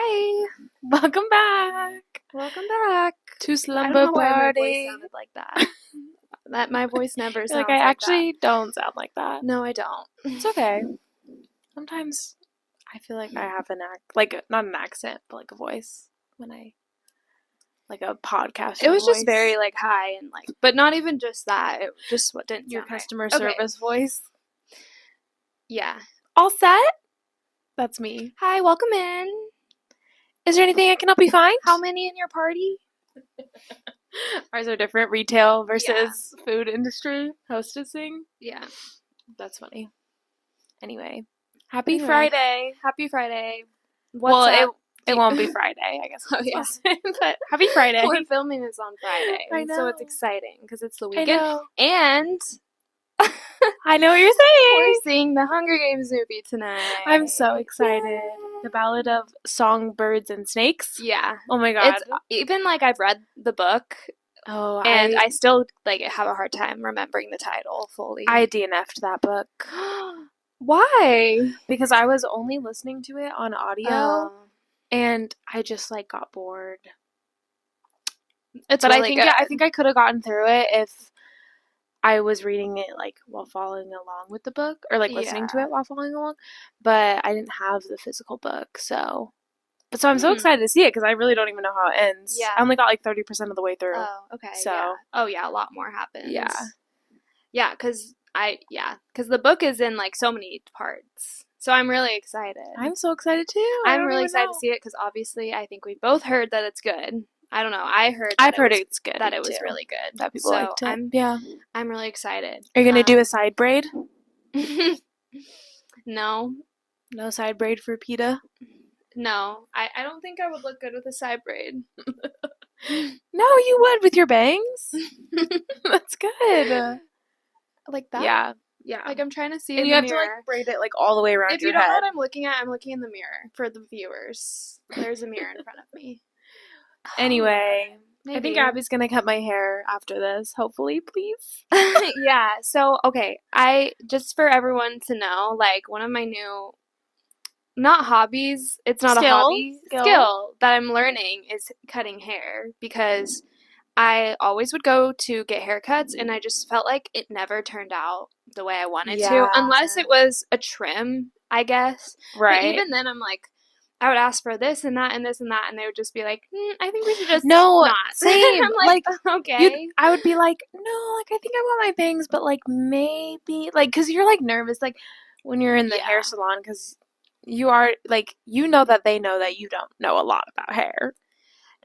Hi. Welcome back Welcome back. to I Slumber don't know why my voice Party. sounded like that. My voice never sounds Like, like I that. actually don't sound like that. No, I don't. It's okay. Sometimes I feel like I have not an accent, but like a voice when I, like a podcast. It was voice. just very like high and like, but not even just that. It just what didn't Your sound right. customer Okay. service voice. Yeah. All set? That's me. Hi, welcome in. Is there anything I can help you find? How many in your party? Ours are different, retail versus food industry hostessing. Yeah. That's funny. Anyway, happy Friday. Happy Friday. It won't be Friday, I guess. Oh, yeah. But happy Friday. We're filming this on Friday. I know. So it's exciting because it's the I weekend. know. And I know what you're saying. we're seeing the Hunger Games movie tonight. I'm so excited. Yay. The Ballad of Songbirds and Snakes. Yeah. Oh my god. It's even like I've read the book and I still like have a hard time remembering the title fully. I DNF'd that book. Why? Because I was only listening to it on audio Oh. and I just like got bored. It's But really good. I think I could have gotten through it if I was reading it like while following along with the book or like listening to it while following along, but I didn't have the physical book, so I'm so excited to see it because I really don't even know how it ends. Yeah. I only got like 30% of the way through. Oh, okay. So yeah, a lot more happens. Yeah. Because the book is in like so many parts. So I'm really excited. I'm so excited too. I'm really excited to see it because obviously I think we both heard that it's good. I don't know. I've heard it's good. That it was really good. That people liked it. I'm really excited. Are you gonna do a side braid? No. No side braid for PETA? No. I don't think I would look good with a side braid. No, you would with your bangs. That's good. Like that? Yeah. Yeah. Like I'm trying to see and in you the have mirror. to like braid it like all the way around if your you don't head. know what I'm looking at, I'm looking in the mirror for the viewers. There's a mirror in front of me. Anyway, Maybe. I think Abby's gonna cut my hair after this. Hopefully, please. Yeah. So, okay. Just for everyone to know, like one of my new, not hobbies, it's not a hobby, skill that I'm learning is cutting hair because I always would go to get haircuts and I just felt like it never turned out the way I wanted to, unless it was a trim, I guess. Right. But even then, I'm like, I would ask for this and that and this and that, and they would just be like, I think we should just not. Same. I'm like okay. I would be like, no, like I think I want my bangs, but like maybe, like, because you're like nervous, like when you're in the hair salon, because you are like, you know that they know that you don't know a lot about hair.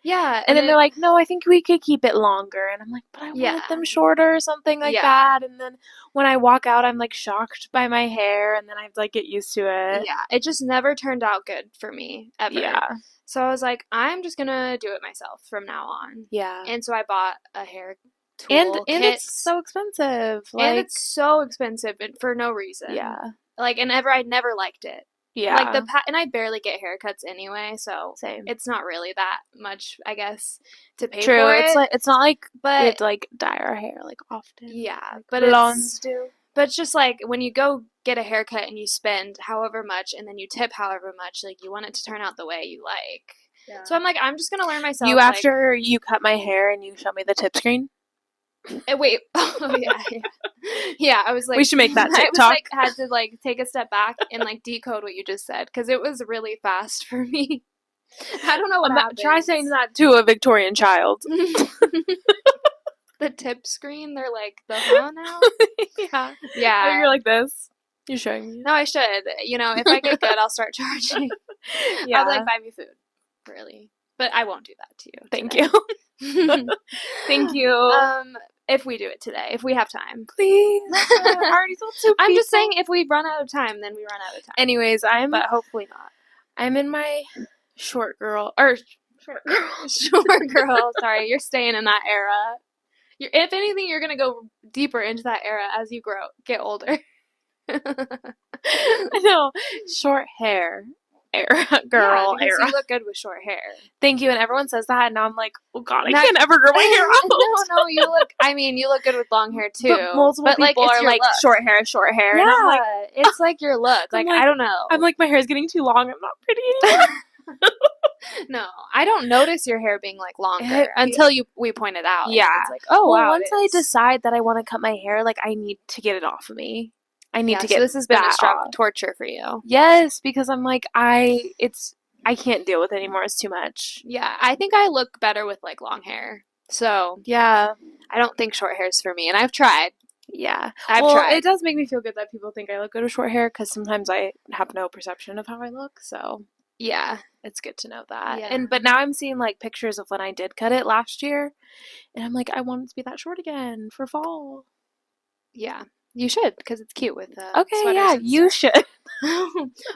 Yeah. And then they're like, no, I think we could keep it longer. And I'm like, but I wanted them shorter or something like that. And then when I walk out, I'm like shocked by my hair. And then I have to like get used to it. Yeah. It just never turned out good for me ever. Yeah. So I was like, I'm just going to do it myself from now on. Yeah. And so I bought a hair tool and it's so expensive. Like, and it's so expensive for no reason. Yeah. Like, I never liked it. Yeah. Like and I barely get haircuts anyway, so same. It's not really that much, I guess, to pay True. for it. It's not like but we have to like dye our hair like often. Yeah, like but blondes do. But it's just like when you go get a haircut and you spend however much and then you tip however much, like you want it to turn out the way you like. Yeah. So I'm like, I'm just gonna learn myself. You after you cut my hair and you show me the tip screen. Wait. Oh yeah. Yeah, I was like, we should make that TikTok. I was like, had to like take a step back and like decode what you just said because it was really fast for me. I don't know what happened. Try saying that to a Victorian child. The tip screen, they're like the now. Yeah. Oh, you're like this. You're showing me. No, I should. You know, if I get good, I'll start charging. I'll like buy me food, really. But I won't do that to you. Thank you. Thank you. If we do it today, if we have time. Please. I already told two people. I'm just saying if we run out of time, then we run out of time. Anyways, but hopefully not. I'm in my short girl. Sorry, you're staying in that era. If anything, you're going to go deeper into that era as you get older. No, short hair. Girl era. You look good with short hair. Thank you, and everyone says that, and now I'm like, oh god, I can't ever grow my hair out. No, you look good with long hair too. But multiple people are like, short hair. Yeah, and I'm like, it's like your look. Like, I don't know. I'm like, my hair's getting too long. I'm not pretty anymore. No, I don't notice your hair being like longer until we point it out. Yeah. It's like, oh, wow. Once I decide that I want to cut my hair, like, I need to get it off of me. I need to get so this has been that a torture for you. Yes, because I'm like, I can't deal with it anymore. It's too much. Yeah, I think I look better with like long hair. So yeah, I don't think short hair is for me, and I've tried. Yeah, I've tried. It does make me feel good that people think I look good with short hair because sometimes I have no perception of how I look. So yeah, it's good to know that. Yeah. But now I'm seeing like pictures of when I did cut it last year, and I'm like, I want it to be that short again for fall. Yeah. You should, because it's cute with okay, yeah, you should.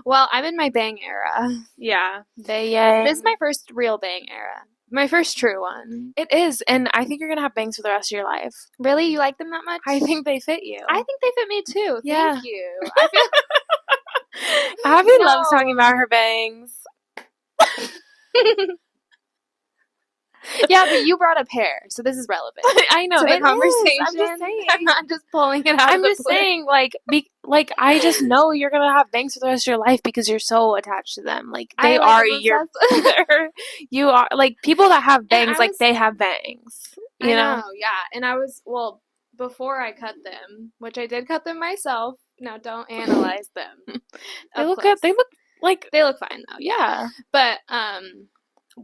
Well, I'm in my bang era. Yeah. This is my first real bang era. My first true one. It is, and I think you're going to have bangs for the rest of your life. Really? You like them that much? I think they fit you. I think they fit me too. Yeah. Thank you. Abby loves talking about her bangs. Yeah, but you brought up hair, so this is relevant. I know. To the conversation. I'm just saying. I'm not just pulling it out. I'm just saying, like, I just know you're gonna have bangs for the rest of your life because you're so attached to them. Like, they are your. You are like people that have bangs, like they have bangs. You know? Yeah. And I was before I cut them, which I did cut them myself. Now don't analyze them. They look good. They look fine though. Yeah. But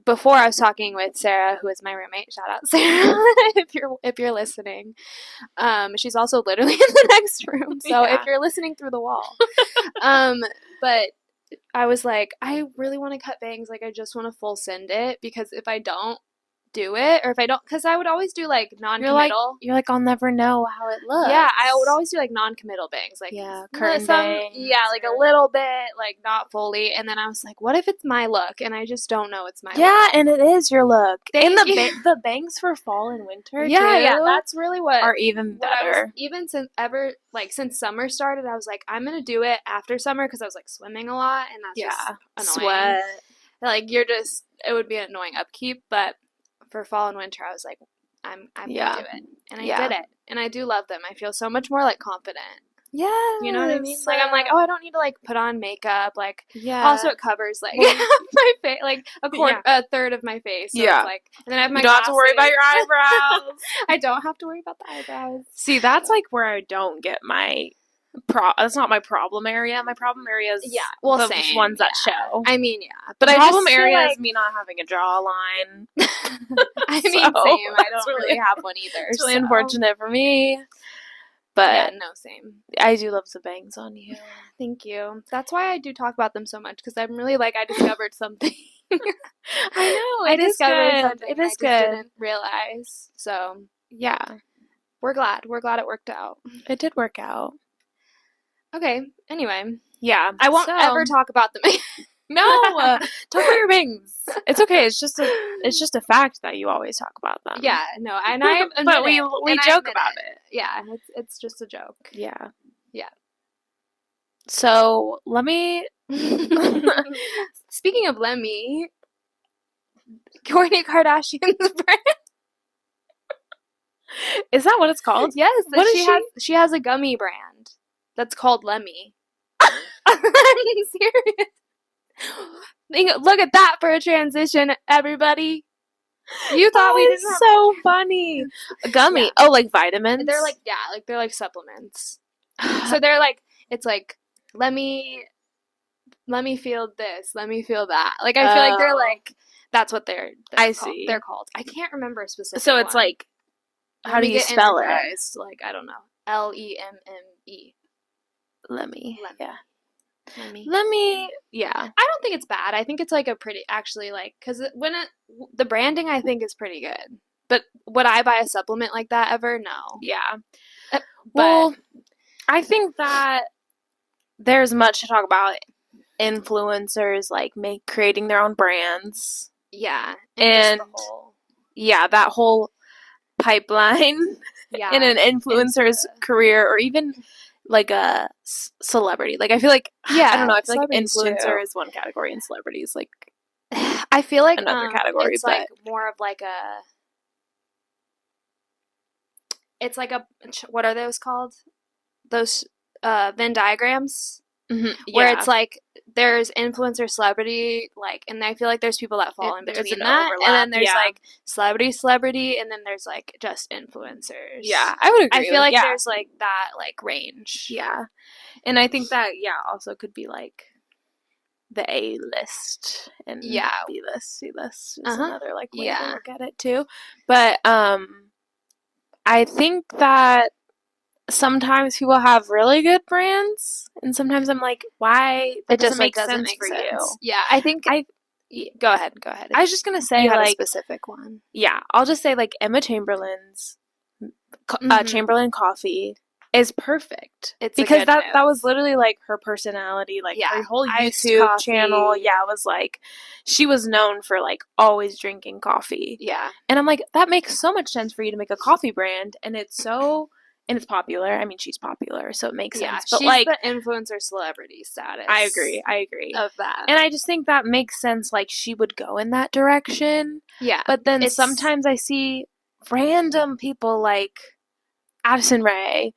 before I was talking with Sarah, who is my roommate. Shout out Sarah if you're listening. She's also literally in the next room. So if you're listening through the wall. But I was like, I really want to cut bangs. Like, I just want to full send it because if I don't do it, or if I don't, because I would always do like non-committal. You're like, I'll never know how it looks. Yeah, I would always do like non-committal bangs, like curtain bangs. Yeah, like a little bit, like not fully. And then I was like, what if it's my look? And I just don't know it's my look. Yeah, and it is your look. And the bangs for fall and winter. Yeah, that's really what are even better. Since summer started, I was like, I'm gonna do it after summer because I was like swimming a lot, and that's just annoying. Sweat. Like it would be an annoying upkeep, but for fall and winter, I was like, I'm gonna do it, and I did it, and I do love them. I feel so much more like confident. Yeah, you know what I mean. Like I'm like, oh, I don't need to like put on makeup. Like, also it covers like my face, like a third of my face. So it's like, and then I have my. You don't have to worry about your eyebrows. I don't have to worry about the eyebrows. See, that's like where I don't get my. That's not my problem area. My problem area is the same. ones that show. I mean, but the problem area is me not having a jawline. I mean, same. I don't really have one either. It's really unfortunate for me. But same. I do love the bangs on you. Thank you. That's why I do talk about them so much because I'm really like I discovered something. I know. I discovered something. It is I just didn't realize. So yeah, we're glad. We're glad it worked out. It did work out. Okay. Anyway. Yeah. I won't ever talk about them. No. Talk about your bangs. It's okay. It's just a fact that you always talk about them. Yeah. No. And I. But we joke about it. Yeah. It's just a joke. Yeah. Yeah. So let me. Speaking of Lemmy, Kourtney Kardashian's brand. Is that what it's called? Yes. She has a gummy brand. That's called Lemmy. I'm serious. Look at that for a transition, everybody. You thought we didn't. So funny. A gummy. Yeah. Oh, like vitamins. They're like they're like supplements. So they're like it's like let me feel this, let me feel that. Like I feel like they're like that's what they're see. They're called. I can't remember a specific. So it's like how do you spell it? Like I don't know. Lemme. Lemmy. Yeah. Lemmy. Yeah. I don't think it's bad. I think it's like a pretty actually like because the branding I think is pretty good. But would I buy a supplement like that ever? No. Yeah. Well, I think that there's much to talk about influencers like creating their own brands. Yeah. And that whole pipeline in an influencer's career or even like a celebrity. Like I feel like I don't know. I feel like influencer is one category and celebrity is like I feel like another category. It's like more of like a. It's like a what are those called? Those Venn diagrams. Mm-hmm. Where it's like there's influencer celebrity, like, and I feel like there's people that fall in between that, overlap, and then there's like celebrity, and then there's like just influencers. Yeah, I would agree. I feel like there's like that like range. Yeah, and I think that also could be like the A list and B list, C list is another like way to look at it too. But I think that sometimes people have really good brands, and sometimes I'm like, why? That doesn't make sense for you. Yeah, I think go ahead. I was just gonna say, you had like, a specific one. Yeah, I'll just say like Emma Chamberlain's Chamberlain coffee is perfect. It's because that was literally like her personality, like her whole YouTube channel. Yeah, was like she was known for like always drinking coffee. Yeah, and I'm like, that makes so much sense for you to make a coffee brand, and it's popular. I mean, she's popular, so it makes sense. But she's like the influencer celebrity status. I agree of that, and I just think that makes sense. Like she would go in that direction. Yeah, but then sometimes I see random people like Addison Rae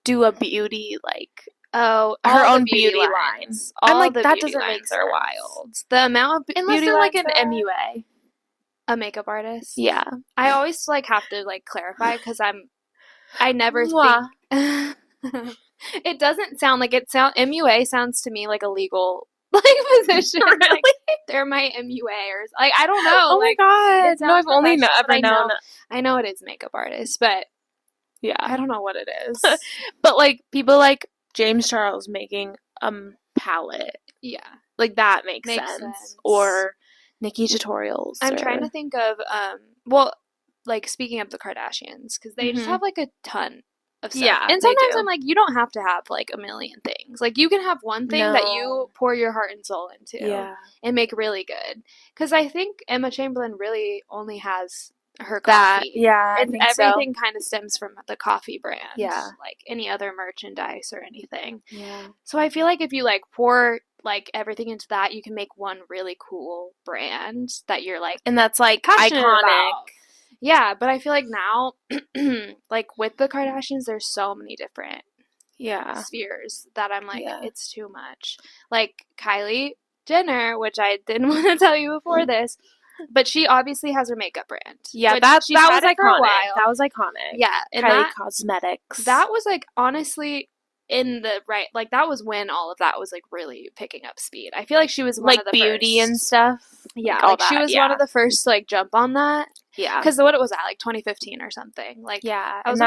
do a beauty like her own beauty line. I'm like, that doesn't make sense. Are wild. The amount of unless beauty they're like an MUA, a makeup artist. Yeah, I always like have to like clarify because I never think it doesn't sound like MUA sounds to me like a legal like position. Really? Like, they're my MUA or like I don't know. Oh my god! No, I've only ever known. I know it is makeup artist, but yeah, I don't know what it is. But like people like James Charles making palette. Yeah, like that makes sense. Or Nikki Tutorials. I'm trying to think of well, like speaking of the Kardashians, because they just have like a ton of stuff. Yeah, and sometimes I'm like, you don't have to have like a million things. Like you can have one thing that you pour your heart and soul into and make really good. Because I think Emma Chamberlain really only has her coffee. Yeah, and everything kind of stems from the coffee brand. Yeah, like any other merchandise or anything. Yeah. So I feel like if you like pour like everything into that, you can make one really cool brand that you're like, and that's like iconic. About. Yeah, but I feel like now, like with the Kardashians, there's so many different spheres that I'm like, it's too much. Like Kylie Jenner, which I didn't want to tell you before this, but she obviously has her makeup brand. Yeah, that was iconic. That was iconic. Yeah, and Kylie Cosmetics. That was like honestly in the right, like that was when all of that was like really picking up speed. I feel like she was one of the beauty first. And stuff. Yeah, like she was one of the first to like jump on that. Yeah, because what was that, like 2015 or something? Like that was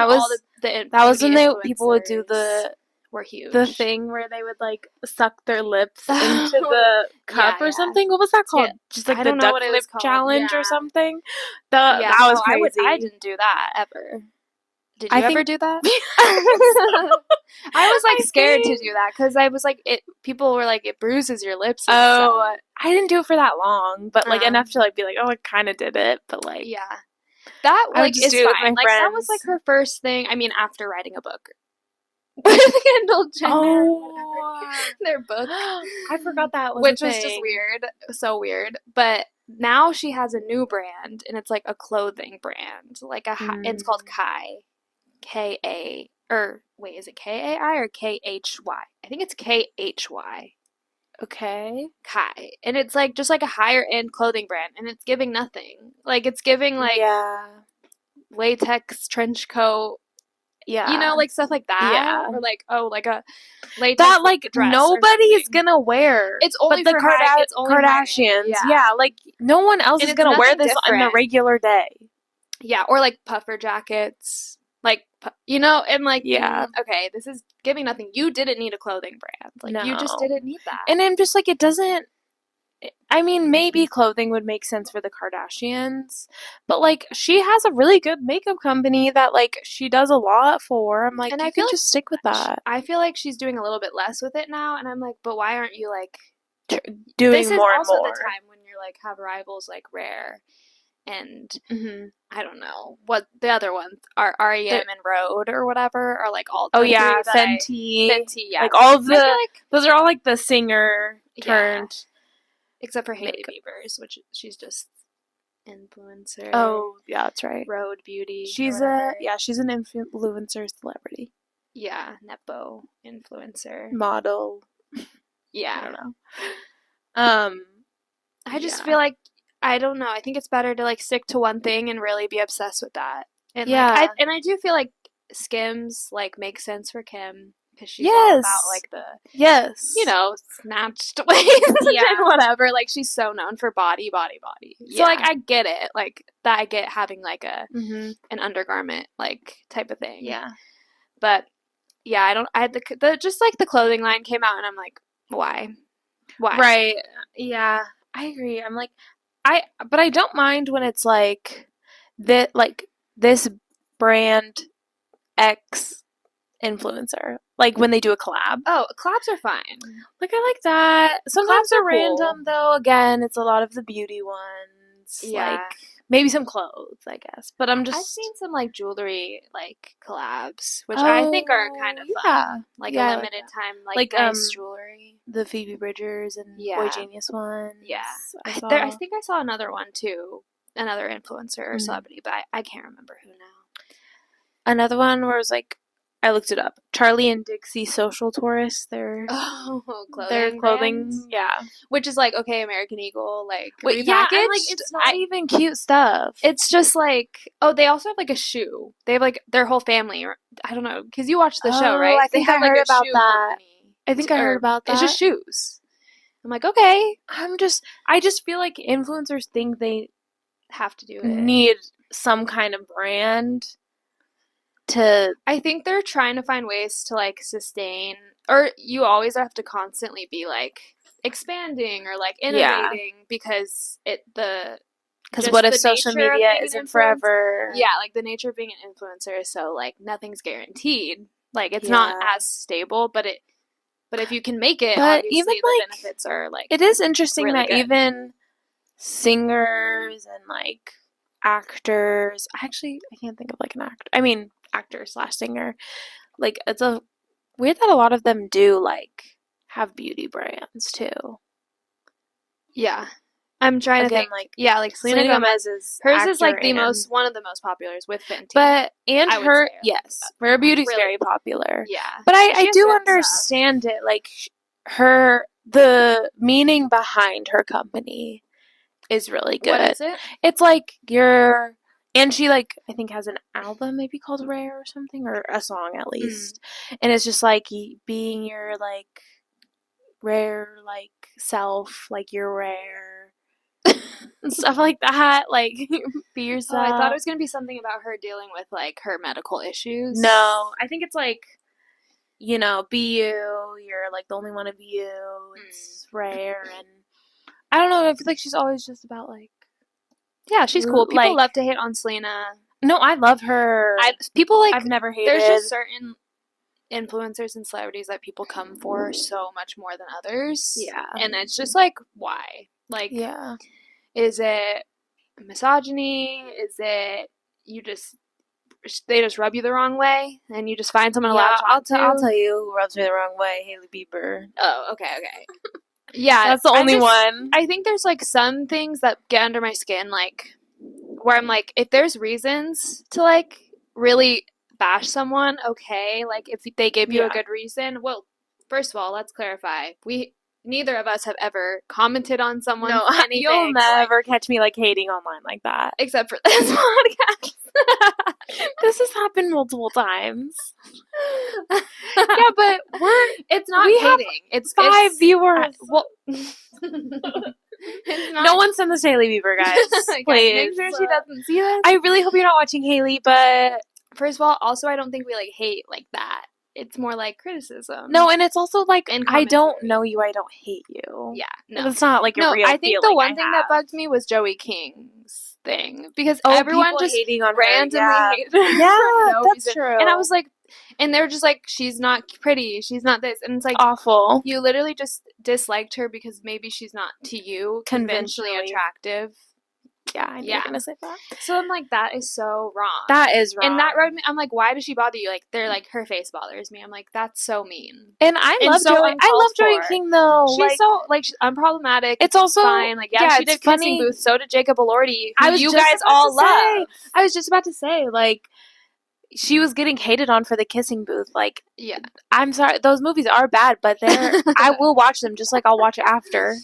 when people would do were huge. The thing where they would like suck their lips into the cup or something. What was that called? Just like the duck lip challenge or something. That was crazy. I didn't do that ever. Did you ever do that? I was like scared to do that because I was like, people were like, it bruises your lips. I didn't do it for that long, but like enough to like be like, oh, I kind of did it, but like that like is fine. Like that was like her first thing. I mean, after writing a book with Kendall Jenner, their book. I forgot that was which was just weird, so weird. But now she has a new brand, and it's like a clothing brand, like it's called Kai. K-A, or wait, is it K-A-I or K-H-Y? I think it's K-H-Y. Okay. Kai. And it's like, just like a higher end clothing brand, and it's giving nothing. Like, it's giving like, latex trench coat. Yeah. You know, like stuff like that. Yeah. Or like, like a latex that like dress nobody's gonna wear. It's only but for Kardashians. Yeah, like no one else is gonna wear this on the regular day. Yeah, or like puffer jackets. Like, you know, and like, okay, this is giving nothing. You didn't need a clothing brand. Like, you just didn't need that. And I'm just like, it doesn't, I mean, maybe clothing would make sense for the Kardashians, but like, she has a really good makeup company that like, she does a lot for. I'm like, and I feel like just stick with that. I feel like she's doing a little bit less with it now, and I'm like, but why aren't you like, doing this more and also more? The time when you're like, have rivals like Rare. And I don't know what the other ones are, REM and Rhode or whatever, are like all. Fenty, yeah, like all of the those are all like the singer turned, except for Hailey Bieber's, which she's just influencer. Oh yeah, that's right. Rhode Beauty. She's she's an influencer celebrity. Yeah, nepo influencer model. Yeah. I don't know. I just feel like, I don't know. I think it's better to like stick to one thing and really be obsessed with that. And like, I do feel like Skims like makes sense for Kim because she's all about like the snatched waist and whatever. Like she's so known for body. So like I get it. Like that I get having like a an undergarment like type of thing. Yeah. But yeah, I had the just like the clothing line came out and I'm like, why? Right. Yeah. I agree. I'm like, but I don't mind when it's like this brand X influencer. Like when they do a collab. Oh, collabs are fine. Like I like that. Sometimes they're random though. Again, it's a lot of the beauty ones. Yeah. Like maybe some clothes, I guess. But I've seen some like jewelry like collabs, which I think are kind of fun. Like a limited time like nice jewelry. The Phoebe Bridgers and Boy Genius ones. Yeah. I think I saw another one too. Another influencer or celebrity, but I can't remember who now. Another one where it was like, I looked it up. Charlie and Dixie Social Tourist. Their clothing, brands? Yeah. Which is like, okay, American Eagle, like repackaged. Yeah, and, like it's not even cute stuff. It's just like, oh, they also have like a shoe. They have like their whole family. I don't know, because you watched the show, right? I think I heard about that. I think I heard about that. It's just shoes. I'm like, okay. I just feel like influencers think they have to do it. Need some kind of brand. I think they're trying to find ways to like sustain, or you always have to constantly be like expanding or like innovating because what if social media isn't forever? Yeah, like the nature of being an influencer is so like nothing's guaranteed. Like it's not as stable, but if you can make it, obviously even the benefits are like it is interesting really that good. Even singers and like actors, I can't think of like an actor. I mean actor/singer. Like it's weird that a lot of them do like have beauty brands too. Yeah. I'm trying to think like like Selena Gomez is hers is like one of the most populars with Fenty. But her beauty's really very popular. Yeah. But I do understand it. Like the meaning behind her company is really good. What is it? It's like and she like I think has an album maybe called Rare or something, or a song at least. And it's just like being your like rare like self, like you're rare. And stuff like that, like be yourself. I thought it was gonna be something about her dealing with like her medical issues. No, I think it's like, be you. You're like the only one of you. It's rare, and I don't know. I feel like she's always just about like, yeah, she's cool. People love to hate on Selena. No, I love her. I've never hated. There's just certain influencers and celebrities that people come for so much more than others. Yeah, and it's just like, why? Like, yeah. Is it misogyny? Is it they just rub you the wrong way and you just find someone to latch on to? I'll tell you who rubs me the wrong way. Hailey Bieber. Oh, okay. Yeah. That's the only one. I think there's like some things that get under my skin, like where I'm like, if there's reasons to like really bash someone, okay. Like if they give you a good reason, well, first of all, let's clarify. Neither of us have ever commented on someone. No, anything. You'll never catch me like hating online like that. Except for this podcast. This has happened multiple times. Yeah, but it's not hating. It's 5 viewers. No one send this to Hailey Bieber, guys. Please. Make sure she doesn't see this. I really hope you're not watching Hailey, but first of all, also I don't think we like hate like that. It's more like criticism. No, and it's also like, I don't know you, I don't hate you. Yeah, no. It's not like a real I think the one thing that bugged me was Joey King's thing. Because everyone just hating on randomly hated her. Yeah, that's true. And I was like, and they're just like, she's not pretty, she's not this. And it's like, awful. You literally just disliked her because maybe she's not, to you, conventionally attractive. Yeah, I knew you were gonna say that. So I'm like, that is so wrong. That is wrong. And that rubbed me. I'm like, why does she bother you? Like, they're like, her face bothers me. I'm like, that's so mean. And I love Joey King though. She's so like unproblematic. It's also fine. Like, she did Kissing Booth. So did Jacob Elordi. Who you guys all love. I was just about to say, like, she was getting hated on for the kissing booth. Like, yeah, I'm sorry, those movies are bad, but I will watch them just like I'll watch it after.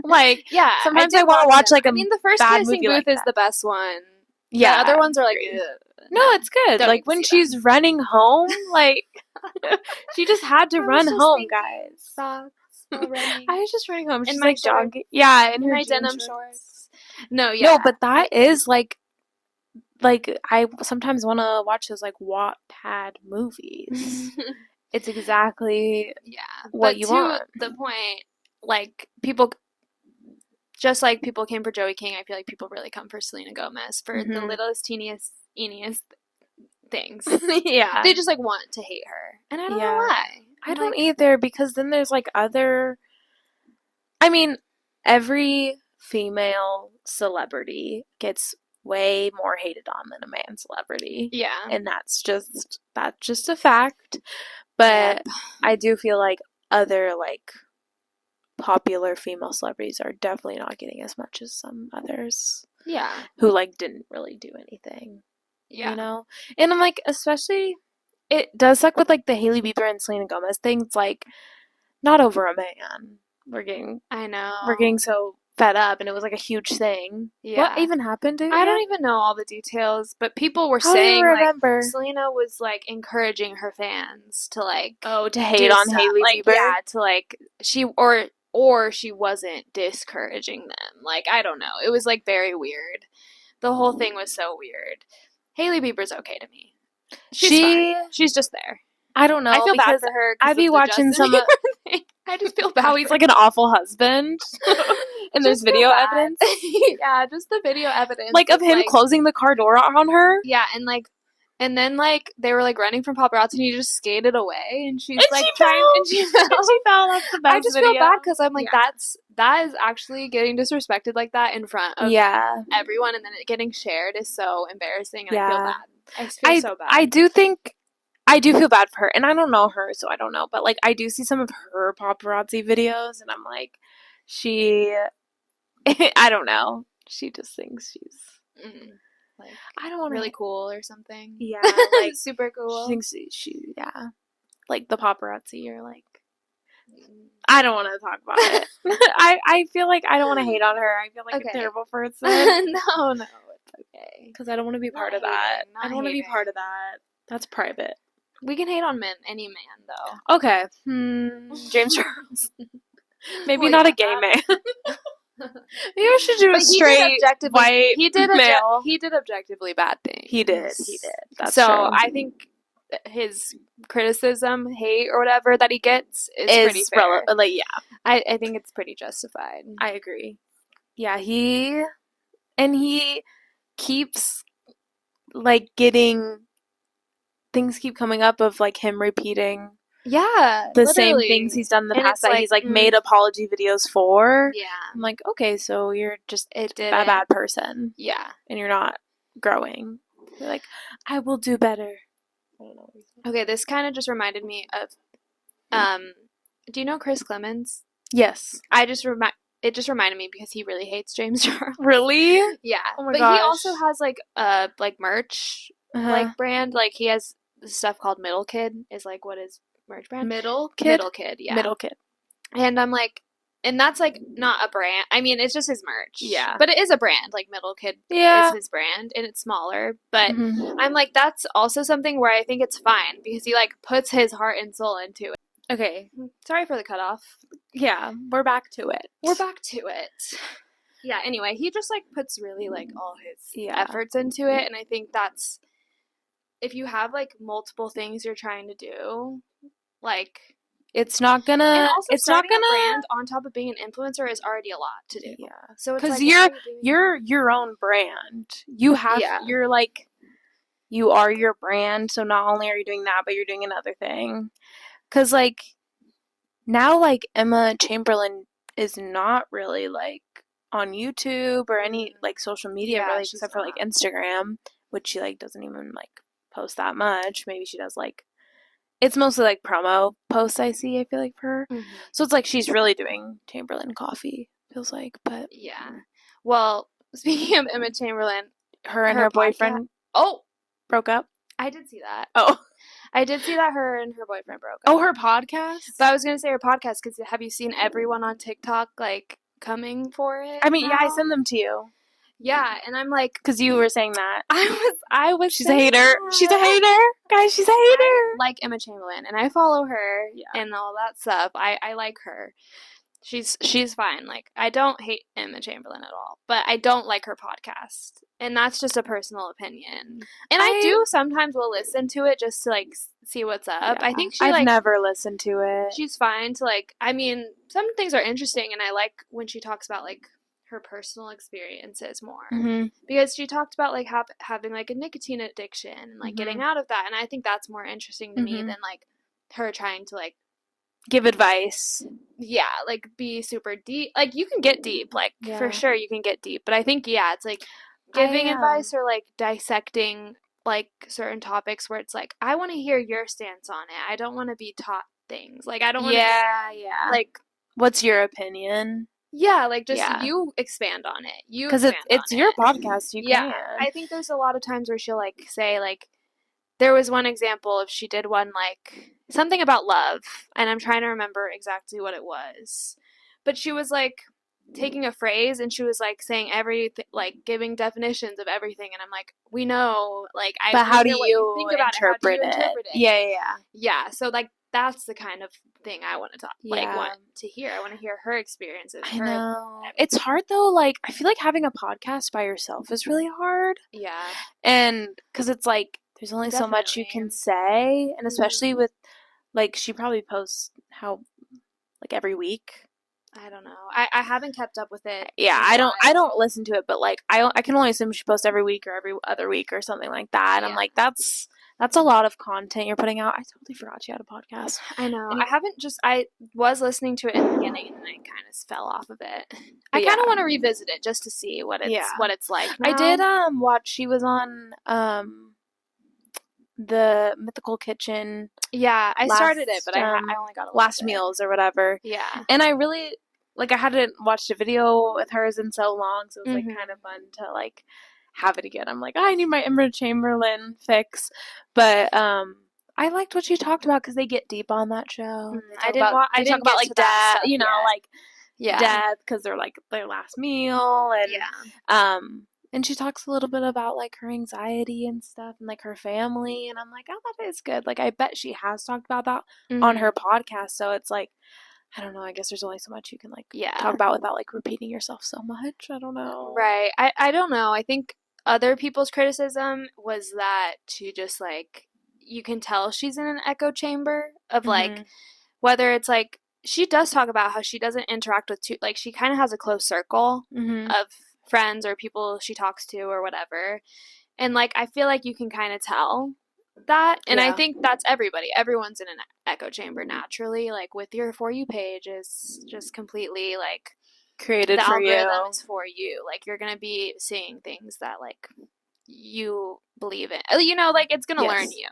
Like, yeah, sometimes I want to watch like the first bad kissing movie booth like is the best one. Yeah, the other ones are like, no, it's good. Like when she's running home, like she just had to run home, guys. Thoughts while running. I was just running home. She's in like jogging. Yeah, in my denim shorts. No, No, but that is like I sometimes want to watch those like Wattpad movies. It's exactly what you want. The point, like people, just like people came for Joey King, I feel like people really come for Selena Gomez for the littlest, teeniest things. Yeah, they just like want to hate her, and I don't know why. I don't either, because then there's like other. I mean, every female celebrity gets way more hated on than a man celebrity. Yeah. And that's just a fact. But I do feel like other like popular female celebrities are definitely not getting as much as some others. Yeah. Who like didn't really do anything. Yeah. You know? And I'm like, especially it does suck with like the Hailey Bieber and Selena Gomez things, like not over a man. We're getting so fed up, and it was like a huge thing. Yeah. What even happened to it? I don't even know all the details, but people were saying like Selena was like encouraging her fans to like to hate on Hailey Bieber. Yeah, to like she or she wasn't discouraging them. Like I don't know. It was like very weird. The whole thing was so weird. Hailey Bieber's okay to me. She's just there. I don't know. I feel bad for her. I'd be watching some. I just feel bad. How he's like an awful husband. And there's video evidence. Yeah, just the video evidence. Like of him closing the car door on her. Yeah, and then like they were like running from paparazzi, and he just skated away, and she's like trying, and she fell. She fell. That's the best. I just feel bad because I'm like that is actually getting disrespected like that in front of everyone, and then it getting shared is so embarrassing, and I feel bad. I feel so bad. I do feel bad for her, and I don't know her, so I don't know. But like, I do see some of her paparazzi videos, and I'm like, I don't know. She just thinks she's like I don't want really cool or something. Yeah, like super cool. She thinks like the paparazzi are like. I don't want to talk about it. I feel like I don't want to hate on her. I feel like a terrible person. No, it's okay. Because I don't want to be part of that. I don't want to be part of that. That's private. We can hate on any man, though. Okay. James Charles. Maybe not a gay man. Maybe I should do a straight white male. He did objectively bad things. He did. That's so true. I think his criticism, hate, or whatever that he gets is pretty fair. I think it's pretty justified. I agree. Yeah, he keeps like getting things keep coming up of like him repeating the same things he's done in the past that he's like made apology videos for. Yeah. I'm like, okay, so you're just a bad person. Yeah. And you're not growing. You're like, I will do better. I don't know. Okay, this kind of just reminded me of do you know Chris Clemens? Yes. It just reminded me because he really hates James Charles. Really? Yeah. Oh my gosh. He also has like merch like brand. Like he has stuff called Middle Kid is like what is merch brand? Middle Kid, yeah. Middle Kid. And I'm like, and that's like not a brand. I mean, it's just his merch. Yeah. But it is a brand. Like Middle Kid is his brand, and it's smaller. But I'm like, that's also something where I think it's fine because he like puts his heart and soul into it. Okay. Sorry for the cutoff. Yeah, we're back to it. Yeah, anyway, he just like puts really like all his efforts into it, and I think that's if you have like multiple things you're trying to do, like it's not gonna a brand on top of being an influencer is already a lot to do. Yeah. So it's because like, you're your own brand. You have you're like you are your brand, so not only are you doing that, but you're doing another thing. Because, like, now, like, Emma Chamberlain is not really, like, on YouTube or any, like, social media, really, except for, like, Instagram, which she, like, doesn't even, like, post that much. Maybe she does, like, it's mostly, like, promo posts I see, I feel like, for her. Mm-hmm. So it's like she's really doing Chamberlain coffee, feels like, but. Yeah. Well, speaking of Emma Chamberlain. Her and her boyfriend. Oh! Broke up. I did see that. Oh. I did see that her and her boyfriend broke up. Oh, her podcast? But I was going to say her podcast because have you seen everyone on TikTok, like, coming for it I mean, now? yeah, I send them to you. Yeah, and I'm like... Because you were saying that. I was She's a hater. That. She's a hater. Guys, she's a hater. I like Emma Chamberlain, and I follow her and all that stuff. I like her. She's fine. Like, I don't hate Emma Chamberlain at all, but I don't like her podcast. And that's just a personal opinion. And I do sometimes will listen to it just to, like, see what's up. Yeah. I think I've never listened to it. She's fine to, like, I mean, some things are interesting, and I like when she talks about, like, her personal experiences more. Mm-hmm. Because she talked about, like, having, like, a nicotine addiction and, like, getting out of that. And I think that's more interesting to me than, like, her trying to, like, give advice. Yeah, like, be super deep. Like, you can get deep. Like, for sure you can get deep. But I think, it's, like, giving advice or, like, dissecting, like, certain topics where it's, like, I want to hear your stance on it. I don't want to be taught things. Like, I don't want to like... What's your opinion? Yeah, like, just you expand on it. Because it's your podcast. You can. I think there's a lot of times where she'll, like, say, like, there was one example of she did one, like, something about love, and I'm trying to remember exactly what it was. But she was, like, taking a phrase, and she was, like, saying everything, like, giving definitions of everything, and I'm like, we know, like, but how do you think about it? How do you interpret it? Yeah, so, like, that's the kind of thing I want to talk, like, want to hear. I want to hear her experiences. I know. It's hard, though. Like, I feel like having a podcast by yourself is really hard. Yeah. And, because it's, like, there's only so much you can say, and especially with, like, she probably posts like, every week. I don't know. I haven't kept up with it. Yeah, I don't listen to it, but, like, I can only assume she posts every week or every other week or something like that. And I'm like, that's a lot of content you're putting out. I totally forgot she had a podcast. I know. I was listening to it in the beginning, and then I kind of fell off of it. I kind of want to revisit it just to see what it's like now. I did watch, she was on the Mythical Kitchen. Yeah, I started it, but I only got last meals or whatever. Yeah. And I really, like, I hadn't watched a video with hers in so long, so it was, like, kind of fun to, like, have it again. I'm like, I need my Emma Chamberlain fix. But I liked what she talked about because they get deep on that show. I didn't talk about, like, death, you know, like, death because they're, like, their last meal. And, and she talks a little bit about, like, her anxiety and stuff and, like, her family. And I'm like, oh, that is good. Like, I bet she has talked about that on her podcast. So it's, like, I don't know. I guess there's only so much you can, like, talk about without, like, repeating yourself so much. I don't know. Right. I don't know. I think other people's criticism was that she just, like, you can tell she's in an echo chamber of, like, whether it's, like, she does talk about how she doesn't interact with like, she kind of has a close circle of friends or people she talks to or whatever. And, like, I feel like you can kind of tell that. And I think that's everybody. Everyone's in an echo chamber naturally. Like, with your For You page is just completely, like, created for you. The algorithm is for you. Like, you're going to be seeing things that, like, you believe in. You know, like, it's going to learn you.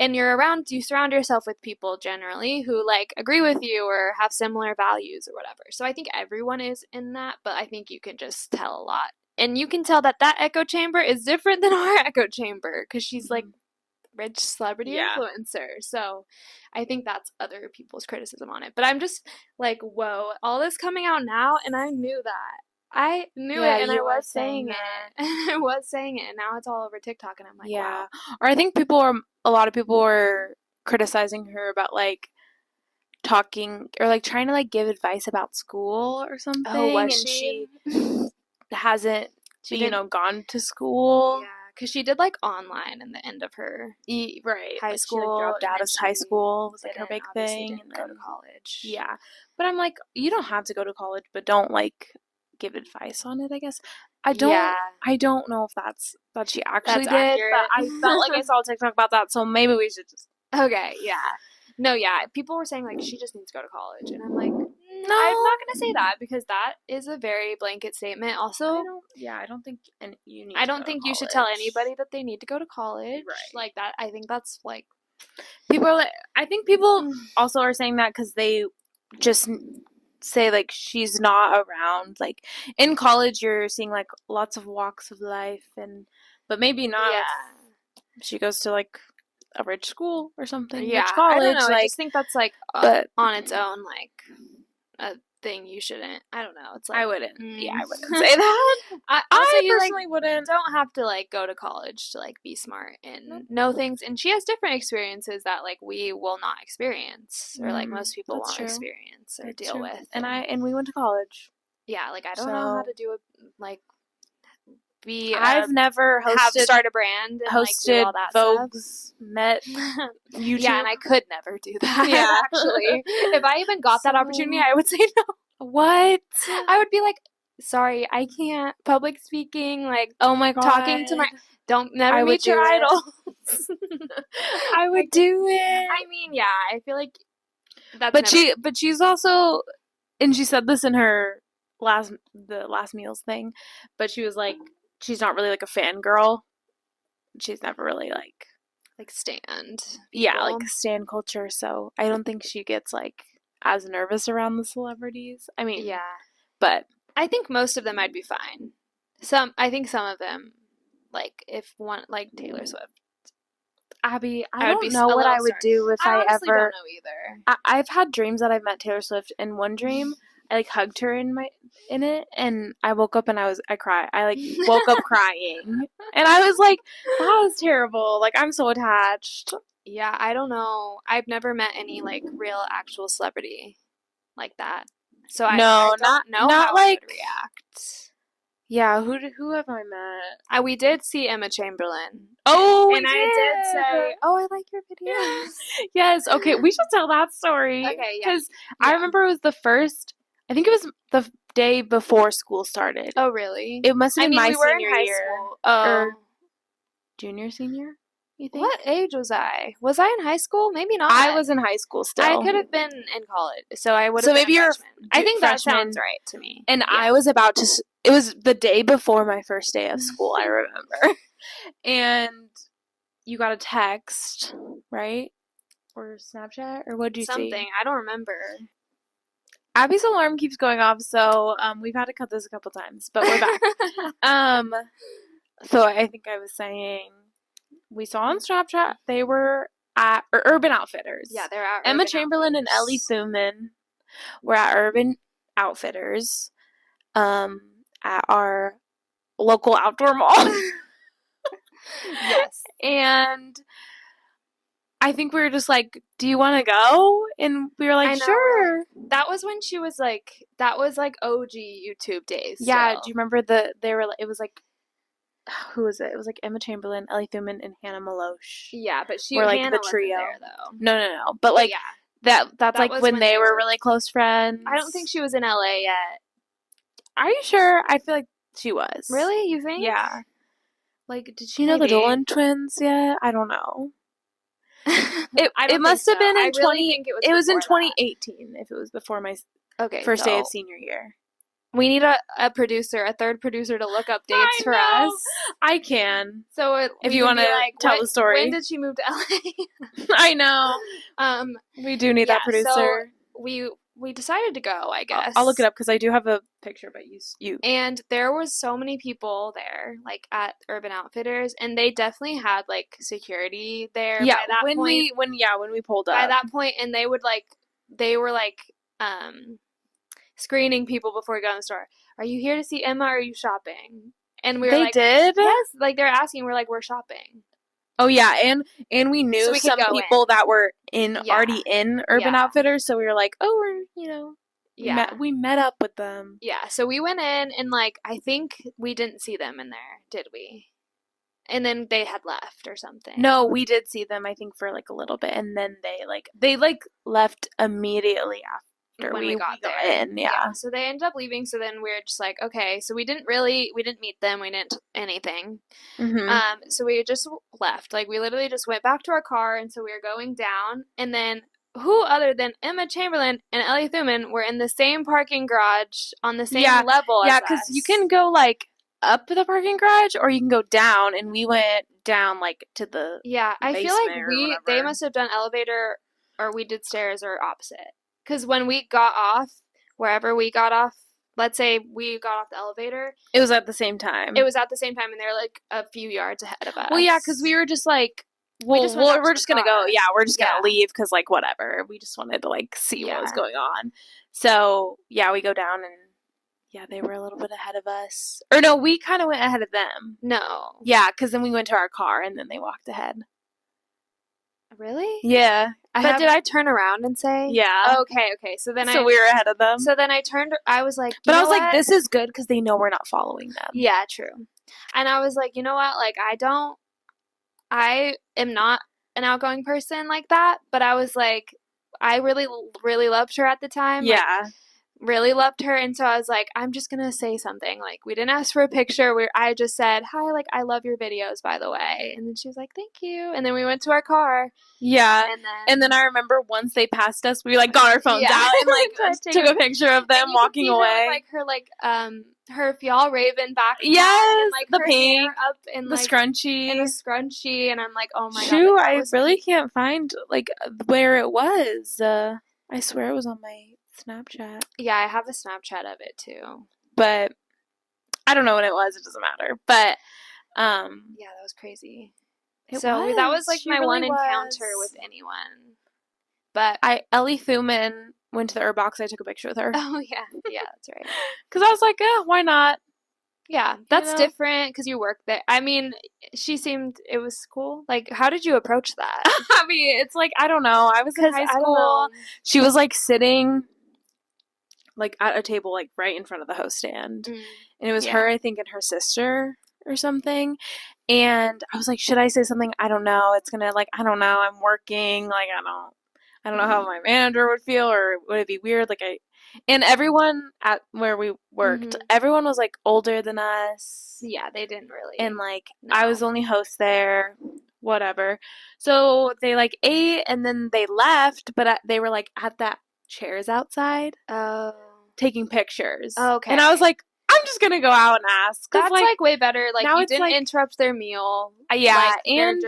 And you surround yourself with people generally who, like, agree with you or have similar values or whatever. So I think everyone is in that, but I think you can just tell a lot. And you can tell that echo chamber is different than our echo chamber because she's, like, rich celebrity influencer. So I think that's other people's criticism on it. But I'm just like, whoa, all this coming out now, and I knew that. I knew it, and I was saying it. I was saying it, and now it's all over TikTok, and I'm like, wow. Or I think a lot of people were criticizing her about, like, talking, or, like, trying to, like, give advice about school or something. Oh, was and she hasn't, gone to school. Yeah. Because she did, like, online in the end of her high school. She, like, dropped out of high school. Was, like, her big thing. And go to college. Yeah. But I'm like, you don't have to go to college, but don't, like, give advice on it, I guess. I don't know if that she actually did, accurate. But I felt like I saw a TikTok about that, so maybe we should just... Okay, yeah. No, yeah. People were saying, like, she just needs to go to college. And I'm like, no, I'm not going to say that because that is a very blanket statement. Also, I don't think you need. I don't think you should tell anybody that they need to go to college. Right. Like that. I think that's like people are. I think people also are saying that because they just say, like, she's not around. Like, in college, you're seeing, like, lots of walks of life, but maybe not. Yeah. she goes to like a rich school or something. Yeah, rich college. I don't know. Like, I just think that's like on its own, like a thing you shouldn't. I don't know. It's like I wouldn't. Yeah, I wouldn't say that. I personally wouldn't. Don't have to like go to college to like be smart and know things. And she has different experiences that like we will not experience, or like most people won't experience or deal with. And we went to college. Yeah, like I don't know how to do I've never start a brand and like do all that Vogue's stuff. Met YouTube. Yeah, and I could never do that. Yeah, actually, if I even got that opportunity, I would say no. What? I would be like, sorry, I can't. Public speaking, like, oh my god, talking to never meet your idols. I would do it. I mean, yeah, I feel like that's. But she's also, and she said this in her last meals thing, but she was like, she's not really like a fangirl. She's never really like stand. Yeah, like stand culture. So I don't think she gets like as nervous around the celebrities. I mean, yeah, but I think most of them I'd be fine. I think some of them, like if one like Taylor Swift. Abby, I don't know what I would do if I ever. Don't know either. I've had dreams that I've met Taylor Swift. In one dream, I like hugged her in it, and I woke up and I cried. I like woke up crying, and I was like, that was terrible. Like I'm so attached. Yeah, I don't know. I've never met any like real actual celebrity like that. So I don't know how I would react. Yeah, who have I met? We did see Emma Chamberlain. Oh, and I did say, "Oh, I like your videos." Yes. Okay, we should tell that story. Okay, yeah. Because I remember it was the first. I think it was the day before school started. Oh, really? It must have been my senior year. School. Or junior, senior? You think? What age was I? Was I in high school? Maybe not. I was in high school still. I could have been in college, so I would have. So maybe you're. I think that sounds right to me. And I was about to. It was the day before my first day of school. I remember, and you got a text, right? Or Snapchat, or what did you see? Something. I don't remember. Abby's alarm keeps going off, so we've had to cut this a couple times, but we're back. So I think I was saying we saw on Snapchat they were at Urban Outfitters. Yeah, they're at Emma Chamberlain and Ellie Thuman were at Urban Outfitters, at our local outdoor mall. Yes, and I think we were just like, do you want to go? And we were like, sure. That was when she was like, that was like OG YouTube days. Yeah, do you remember it was like, who was it? It was like Emma Chamberlain, Ellie Thuman, and Hannah Maloche. Yeah, but were like Hannah the trio. Wasn't there, though. No. But like, that's like when they were really close friends. I don't think she was in LA yet. Are you sure? I feel like she was. Really? You think? Yeah. Like, did she know the Dolan twins yet? I don't know. It must have been in it was in 2018 if it was before my first day of senior year. We need a producer, a third producer to look up dates for us. I can. So if you want to tell the story. When did she move to LA? I know. We do need that producer. So we decided to go, I guess. I'll look it up because I do have a picture, but you. And there was so many people there, like at Urban Outfitters, and they definitely had like security there. Yeah, by that when we pulled up. By that point, and they were screening people before we go in the store. Are you here to see Emma? Or are you shopping? And we were like, did? Yes, like they're asking. We're like, we're shopping. Oh yeah, and we knew some people that were already in Urban Outfitters, so we were like, oh, we met up with them. Yeah, so we went in, and like I think we didn't see them in there, did we? And then they had left or something. No, we did see them, I think, for like a little bit, and then they left immediately after we got there. Yeah. So they ended up leaving. So then we were just like, okay. So we didn't meet them. We didn't anything. Mm-hmm. So we just left. Like we literally just went back to our car, and so we were going down, and then who other than Emma Chamberlain and Ellie Thuman were in the same parking garage on the same level as us. Yeah, because you can go like up the parking garage or you can go down, and we went down like to the I feel like they must have done elevator or we did stairs or opposite. Because when we got off, wherever we got off let's say we got off the elevator. It was at the same time. It was at the same time, and they're like a few yards ahead of us. Well, yeah, because we were just like, we're just gonna go. Yeah, we're just gonna leave because like whatever. We just wanted to like see what was going on. So yeah, we go down and yeah, they were a little bit ahead of us. Or no, we kind of went ahead of them. No. Yeah, because then we went to our car and then they walked ahead. Really? Yeah. But did I turn around and say? Yeah. Okay. So then we were ahead of them. So then I turned. I was like, but I was like, this is good because they know we're not following them. Yeah, true. And I was like, you know what? Like, I am not an outgoing person like that. But I was like, I really, really loved her at the time. Yeah. Like, really loved her, and so I was like, I'm just gonna say something. Like, we didn't ask for a picture. I just said, hi, like, I love your videos, by the way. And then she was like, thank you. And then we went to our car. Yeah. And then I remember once they passed us, we like got our phones out and like took a picture of them walking away. Her Fjallraven back. Yes, and, like, the her pink, hair up and the like, scrunchie. And a scrunchie, and I'm like, oh my god. Shoot, I really can't find like where it was. I swear it was on my Snapchat. Yeah, I have a Snapchat of it too. But I don't know what it was. It doesn't matter. But yeah, that was crazy. That was like my one encounter with anyone. But Ellie Thuman went to the Herb Box. I took a picture with her. Oh yeah, that's right. Because I was like, why not? Yeah, that's different because you work there. I mean, it was cool. Like, how did you approach that? I mean, it's like, I don't know. I was in high school. She was like sitting like at a table like right in front of the host stand. And it was her, I think, and her sister or something. And I was like, should I say something? I don't know. It's gonna like, I don't know. I'm working. Like, I don't know how my manager would feel, or would it be weird? Like and everyone at where we worked, everyone was like older than us. Yeah, they didn't really. And like, I was the only host there, whatever. So they like ate and then they left, but they were like at that chairs outside. Oh. Taking pictures. Okay. And I was like, I'm just gonna go out and ask. That's like way better. Like, you didn't interrupt their meal. Yeah, like, and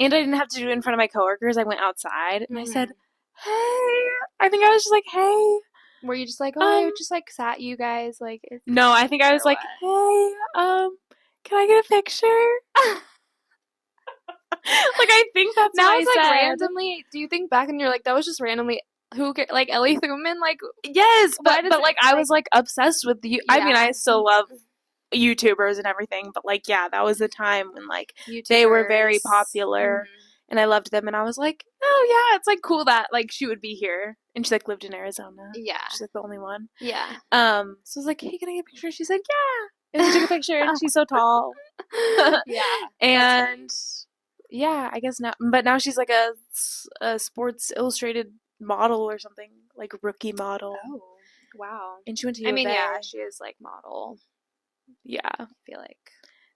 I didn't have to do it in front of my coworkers. I went outside and I said, hey. I think I was just like, hey. Were you just like, I just like sat you guys like? No, I think I was like, hey, can I get a picture? Like, I think that's now what it's like randomly. Do you think back and you're like, that was just randomly? Like Ellie Thuman? Like, yes, but like I was like obsessed with you. I mean, I still love YouTubers and everything, but like, yeah, that was the time when like they were very popular. And I loved them, and I was like, oh, yeah, it's, like, cool that, like, she would be here. And she, like, lived in Arizona. Yeah. She's, like, the only one. Yeah. So I was like, hey, can I get a picture? She said, yeah. And we took a picture, and she's so tall. Yeah. And, yeah, I guess now. But now she's, like, a Sports Illustrated model or something. Like, rookie model. Oh, wow. And she went to U of A. Yeah, she is, like, model. Yeah. I feel like.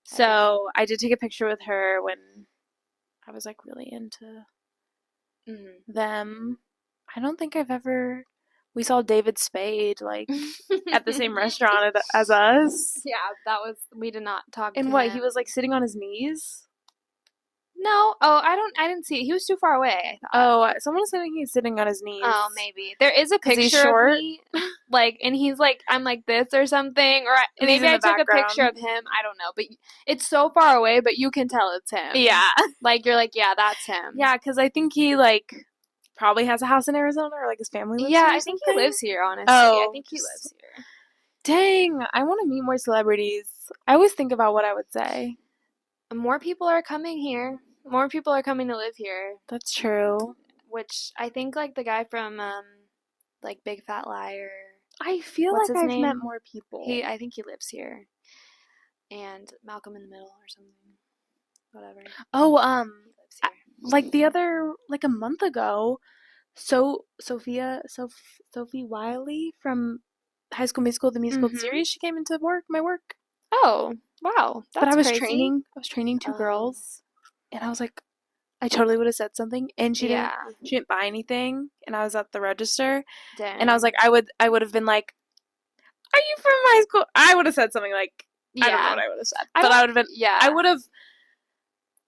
So I did take a picture with her when I was like really into them. I don't think I've ever. We saw David Spade like at the same restaurant as us. Yeah, we did not talk. And what, he was like sitting on his knees? No. Oh, I didn't see it. He was too far away, I thought. Oh, someone was saying he's sitting on his knees. Oh, maybe. There is a picture of me, like, and he's like, I'm like this or something, or maybe I took a picture of him. I don't know, but it's so far away, but you can tell it's him. Yeah. Like, you're like, yeah, that's him. Yeah, because I think he, like, probably has a house in Arizona, or, like, his family lives here. Yeah, I think he lives here, honestly. Oh. I think he lives here. Dang, I want to meet more celebrities. I always think about what I would say. More people are coming here. More people are coming to live here. That's true. Which I think, like, the guy from, like, Big Fat Liar. I feel like I've met more people. I think he lives here. And Malcolm in the Middle or something. Whatever. Oh, like a month ago, Sophie Wiley from High School Musical, the musical series, she came into my work. Oh, wow. That's but I was crazy. training two girls. And I was like, I totally would have said something, and she didn't buy anything, and I was at the register, and I was like, I would have been like, are you from high school? I would have said something like, I don't know what I would have said, but I would have been, I would have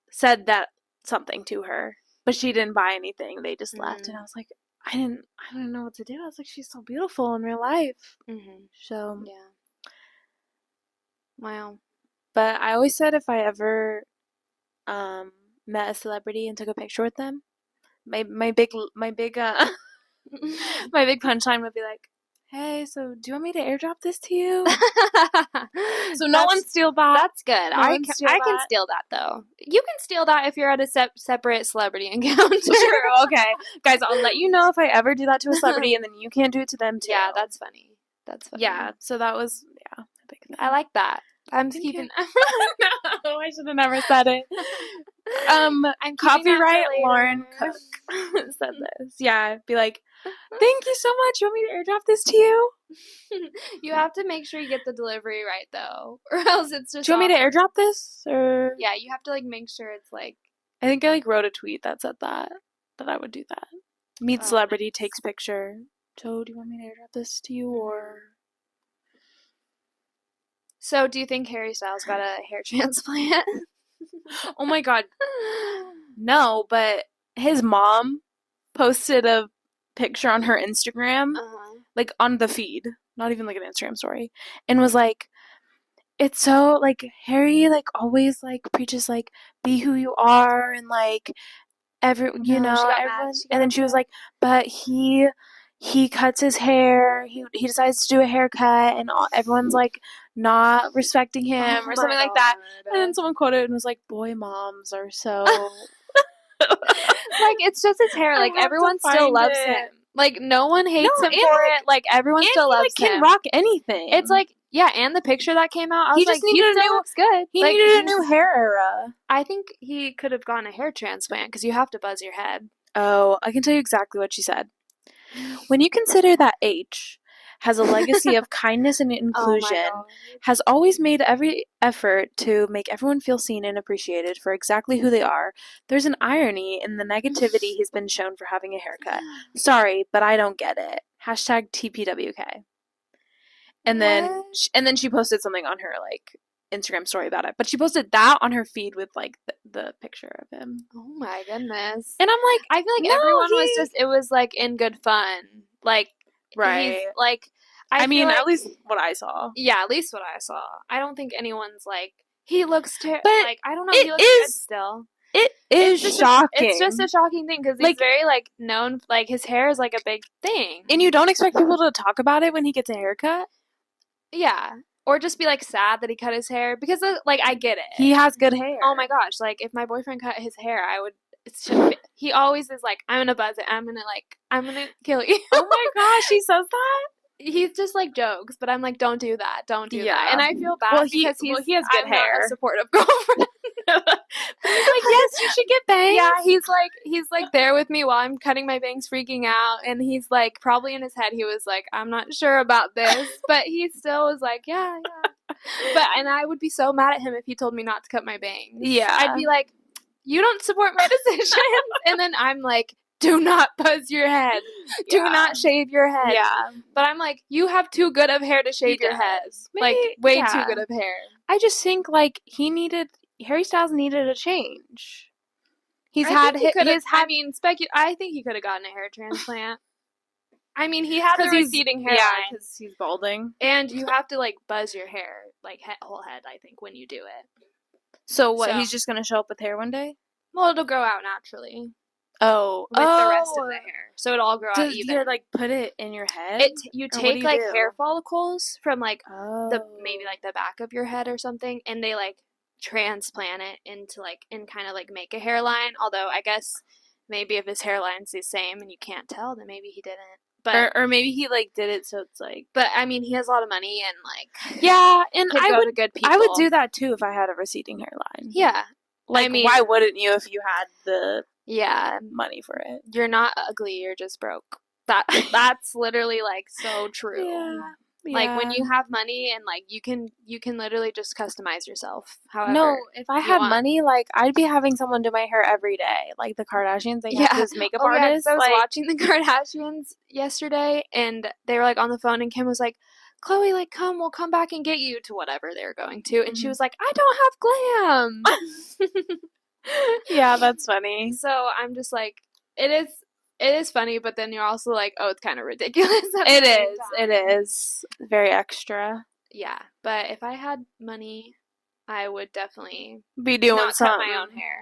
said that something to her, but she didn't buy anything. They just left, and I was like, I didn't know what to do. I was like, she's so beautiful in real life. Mm-hmm. So yeah. Wow. But I always said if I ever met a celebrity and took a picture with them, my big my big punchline would be like, "Hey, so do you want me to airdrop this to you?" So no one steal that. That's good. I can steal that though. You can steal that if you're at a separate celebrity encounter. True. Okay, guys, I'll let you know if I ever do that to a celebrity, and then you can't do it to them too. Yeah, that's funny. That's funny. Yeah. So that was a big thing. I like that. I'm keeping. No, I should have never said it. I'm copyright Lauren Cook said this. Yeah, be like, thank you so much. You want me to airdrop this to you? You have to make sure you get the delivery right though, or else it's just. Do you want me to airdrop this? Or yeah, you have to like make sure it's like. I think I like wrote a tweet that said that I would do that. Meet celebrity, takes picture. So do you want me to airdrop this to you or? So, do you think Harry Styles got a hair transplant? Oh my god. No, but his mom posted a picture on her Instagram, like on the feed, not even like an Instagram story, and was like, it's so, like, Harry, like, always, like, preaches, like, be who you are, and, like, everyone, and then she was like, but he cuts his hair, he decides to do a haircut, and everyone's, like, not respecting him, or something like that, and then someone quoted it and was like, boy moms are so... like, it's just his hair, like, everyone still loves him. Like, no one hates him for it, like, everyone still loves him. He can rock anything. It's like, yeah, and the picture that came out, I was like, he still looks good. He needed a new hair era. I think he could have gotten a hair transplant, because you have to buzz your head. Oh, I can tell you exactly what she said. When you consider that H has a legacy of kindness and inclusion, has always made every effort to make everyone feel seen and appreciated for exactly who they are, there's an irony in the negativity he's been shown for having a haircut. Sorry, but I don't get it. Hashtag TPWK. And then she posted something on her, like, Instagram story about it. But she posted that on her feed with, like, the picture of him. Oh my goodness. And I'm like, I feel like everyone was just, it was, like, in good fun. Like, right. He's, like, I mean, like, at least what I saw. Yeah, at least what I saw. I don't think anyone's like, he looks terrible. Like, I don't know, he looks good still. It is shocking. It's just a shocking thing, because he's very, like, known, like, his hair is, like, a big thing. And you don't expect people to talk about it when he gets a haircut? Yeah. Or just be, like, sad that he cut his hair, because, like, I get it. He has good hair. Oh my gosh, like, if my boyfriend cut his hair, I would... he always is like, I'm gonna buzz it, I'm gonna kill you. Oh my gosh, he says that? He's just like jokes, but I'm like, don't do that, that. And I feel bad because he has good hair. Not a supportive girlfriend. He's like, yes, you should get bangs. Yeah, he's like there with me while I'm cutting my bangs, freaking out, and he's like, probably in his head, he was like, I'm not sure about this, but he still was like, yeah. And I would be so mad at him if he told me not to cut my bangs. Yeah. I'd be like, you don't support my decision. And then I'm like, do not buzz your head. Do not shave your head. Yeah. But I'm like, you have too good of hair to shave your head. Like, way too good of hair. I just think, like, Harry Styles needed a change. I think he could have gotten a hair transplant. I mean, he had the receding hairline. Yeah, because he's balding. And you have to, like, buzz your hair, like, whole head, I think, when you do it. So what, he's just going to show up with hair one day? Well, it'll grow out naturally. Oh. With the rest of the hair. So it'll all grow out even. Do you, like, put it in your head? You take, like, hair follicles from, like, maybe, like, the back of your head or something, and they, like, transplant it into, like, and kind of, like, make a hairline. Although, I guess, maybe if his hairline's the same and you can't tell, then maybe he didn't. But, or maybe he, like, did it so it's, like... But, I mean, he has a lot of money and, like... Yeah, and I would, to good people. I would do that, too, if I had a receding hairline. Yeah. Like, I mean, why wouldn't you if you had the money for it? You're not ugly, you're just broke. That's literally, like, so true. Yeah. Like, when you have money and, like, you can literally just customize yourself however. No, if I had money, like, I'd be having someone do my hair every day. Like, the Kardashians, they have this makeup artist. Yeah, I was watching the Kardashians yesterday, and they were, like, on the phone, and Kim was like, Chloe, like, we'll come back and get you to whatever they were going to. And she was like, I don't have glam. Yeah, that's funny. So I'm just like, it is, It is funny, but then you're also like, oh, it's kind of ridiculous. It is very extra. Yeah, but if I had money, I would definitely be doing not something. cut my own hair.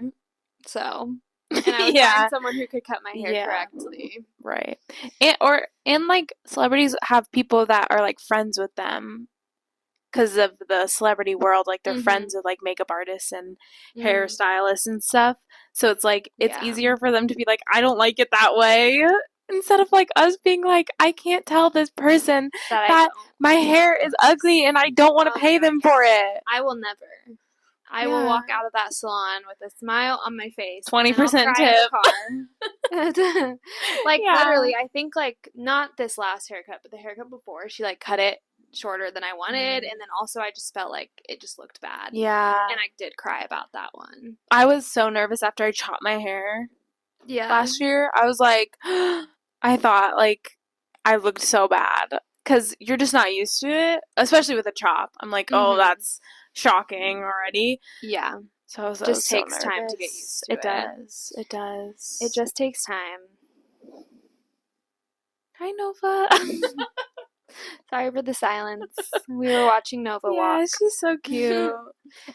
So, and I would find someone who could cut my hair correctly. Right. And like celebrities have people that are like friends with them because of the celebrity world, like they're friends with like makeup artists and hairstylists and stuff. So it's like it's easier for them to be like, I don't like it that way. Instead of like us being like, I can't tell this person that my hair is ugly and I don't want to pay them for it. I will never. I will walk out of that salon with a smile on my face. 20% tip. Like literally, I think like not this last haircut, but the haircut before, she like cut it shorter than I wanted, and then also I just felt like it just looked bad. Yeah. And I did cry about that one. I was so nervous after I chopped my hair. Yeah. Last year, I was like, I thought like I looked so bad because you're just not used to it, especially with a chop. I'm like, oh, that's shocking already. Yeah. So it just takes time to get used to it. It does. It just takes time. Hi, Nova. Sorry for the silence. We were watching Nova walk. Yeah, she's so cute.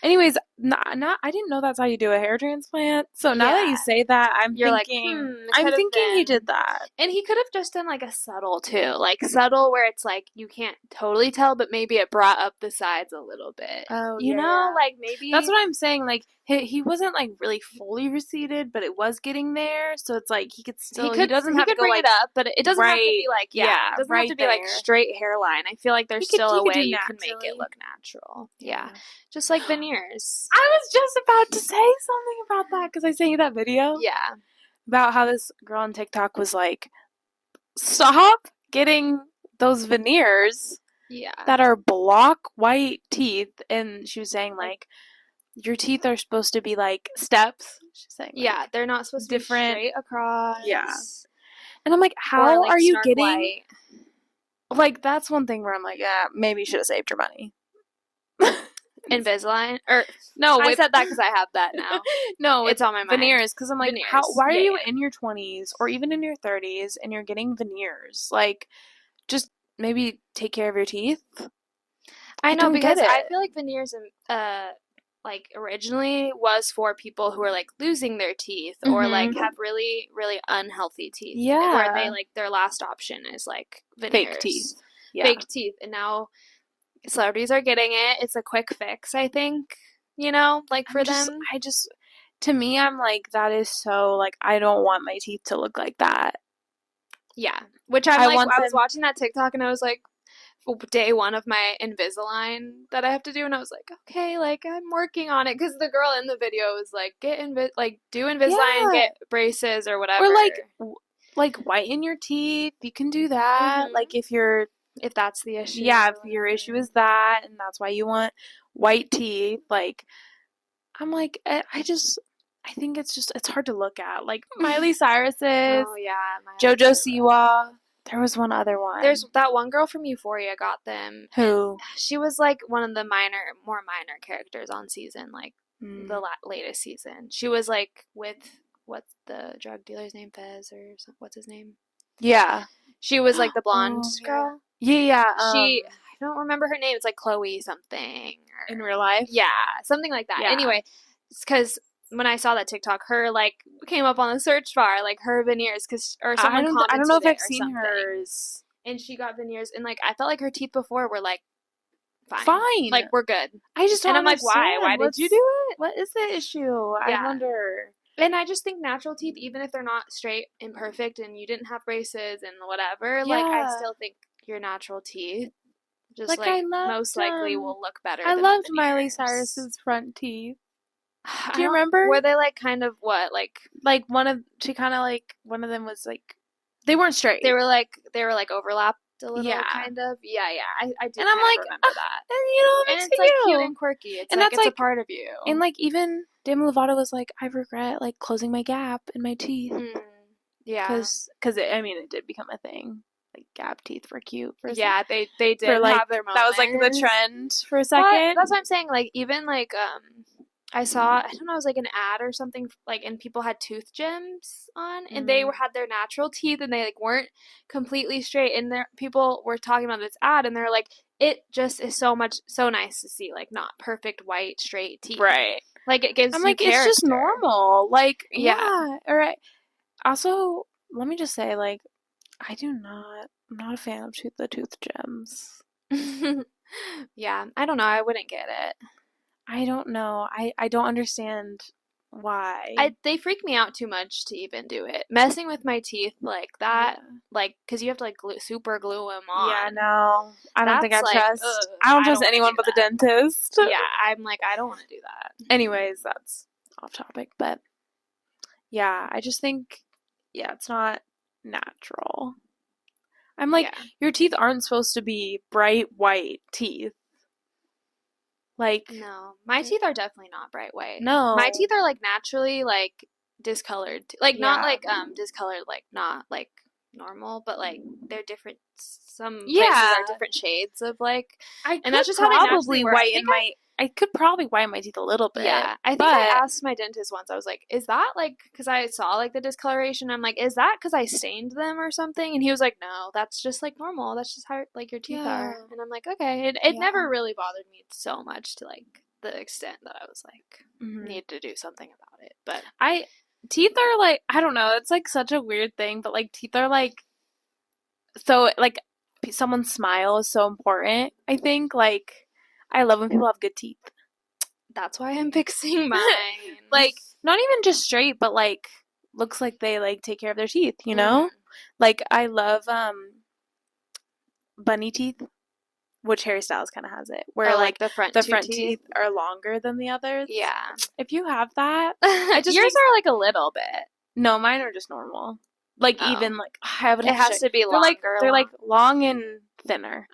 Anyways, I didn't know that's how you do a hair transplant. So now that you say that, I'm thinking he did that. And he could have just done like a subtle too, like subtle where it's like you can't totally tell, but maybe it brought up the sides a little bit. Oh, you know, like maybe that's what I'm saying. Like he wasn't like really fully receded, but it was getting there. So it's like he could still he doesn't have to go bring like it up, but it doesn't have to be like it doesn't have to be like straight hairline. I feel like there's still a way you can make it look natural. Yeah. Just like veneers. I was just about to say something about that because I sent you that video. Yeah. About how this girl on TikTok was like, stop getting those veneers that are block white teeth. And she was saying like, your teeth are supposed to be like steps. She's saying like, they're not supposed to be straight across. Yeah. And I'm like, how like are you getting white. Like that's one thing where I'm like, yeah, maybe you should have saved your money. Invisalign? Or no, I said that because I have that now. No, it's on my mind. Veneers, because I'm like, why are you in your 20s or even in your 30s and you're getting veneers? Like, just maybe take care of your teeth. I know, because I feel like veneers, like originally was for people who are like losing their teeth or like have really, really unhealthy teeth. Yeah, where they like their last option is like veneers. Fake teeth. Yeah. Fake teeth, and now celebrities are getting it. It's a quick fix, I think, you know, like for them. To me, I'm like, that is so, like, I don't want my teeth to look like that. Yeah. Which I was watching that TikTok and I was like, day one of my Invisalign that I have to do, and I was like, okay, like, I'm working on it, because the girl in the video was like, do Invisalign, get braces or whatever. Or like whiten your teeth, you can do that. Like if that's the issue. Yeah, if your issue is that, and that's why you want white teeth, like, I'm like, I think it's hard to look at. Like, Miley Cyrus's. Oh, yeah. JoJo Siwa. There was one other one. There's that one girl from Euphoria got them. Who? She was, like, one of the more minor characters on season, like, the latest season. She was, like, with, what's the drug dealer's name? Fez or what's his name? Yeah. She was, like, the blonde girl. Yeah. I don't remember her name. It's, like, Chloe something. In real life? Yeah. Something like that. Yeah. Anyway, because when I saw that TikTok, her, like, came up on the search bar, like, her veneers, or someone commented I don't know if I've seen hers. And she got veneers, and, like, I felt like her teeth before were, like, fine. Like, we're good. I just don't understand. And I'm like, why did you do it? What is the issue? I wonder. And I just think natural teeth, even if they're not straight and perfect, and you didn't have braces and whatever, like, I still think your natural teeth just, like most likely will look better. I loved Miley Cyrus's front teeth. Do you remember? Were they like kind of what? Like one of them was like, they weren't straight. They were like overlapped a little, kind of. Yeah. I do. And I'm like, remember that. And it's like cute and quirky. It's and like that's it's a part of you. And like even Demi Lovato was like, I regret like closing my gap in my teeth. Yeah. Because it did become a thing. Like gap teeth were cute. Yeah, they did have their moment. That was like the trend for a second. But that's what I'm saying. Like even like I saw, I don't know, it was like an ad or something, like, and people had tooth gems on, and they had their natural teeth, and they like weren't completely straight, and people were talking about this ad, and they're like, it just is so nice to see like not perfect white straight teeth. Right. Like it gives I'm you like, character. it's just normal. Like, yeah. All right. Also, let me just say, like, I'm not a fan of the tooth gems. Yeah, I don't know. I wouldn't get it. I don't know. I don't understand why. They freak me out too much to even do it. Messing with my teeth like that, like, because you have to like super glue them on. Yeah, no. I don't think I like, trust. I don't trust anyone but the dentist. Yeah, I'm like, I don't want to do that. Anyways, that's off topic, but yeah, I just think, yeah, it's not natural. I'm like, your teeth aren't supposed to be bright white teeth. Like, no, my teeth are definitely not bright white. No. My teeth are like naturally like discolored. Like not like discolored, like not like normal, but like they're different. Some places are different shades of like, and that's just how they naturally work. I could probably whiten my teeth a little bit. Yeah, I think I asked my dentist once. I was like, "Is that like because I saw like the discoloration? I'm like, is that because I stained them or something?" And he was like, "No, that's just like normal. That's just how like your teeth are." And I'm like, "Okay." It never really bothered me so much to like the extent that I was like need to do something about it. But teeth are like, I don't know. It's like such a weird thing, but like teeth are like so like someone's smile is so important. I think like. I love when people have good teeth. That's why I'm fixing mine. Like, not even just straight, but like, looks like they like take care of their teeth, you know? Like, I love bunny teeth, which Harry Styles kind of has it, where like the front teeth are longer than the others. Yeah. If you have that, yours are like a little bit. No, mine are just normal. Like even like it has to be longer. They're like long and thinner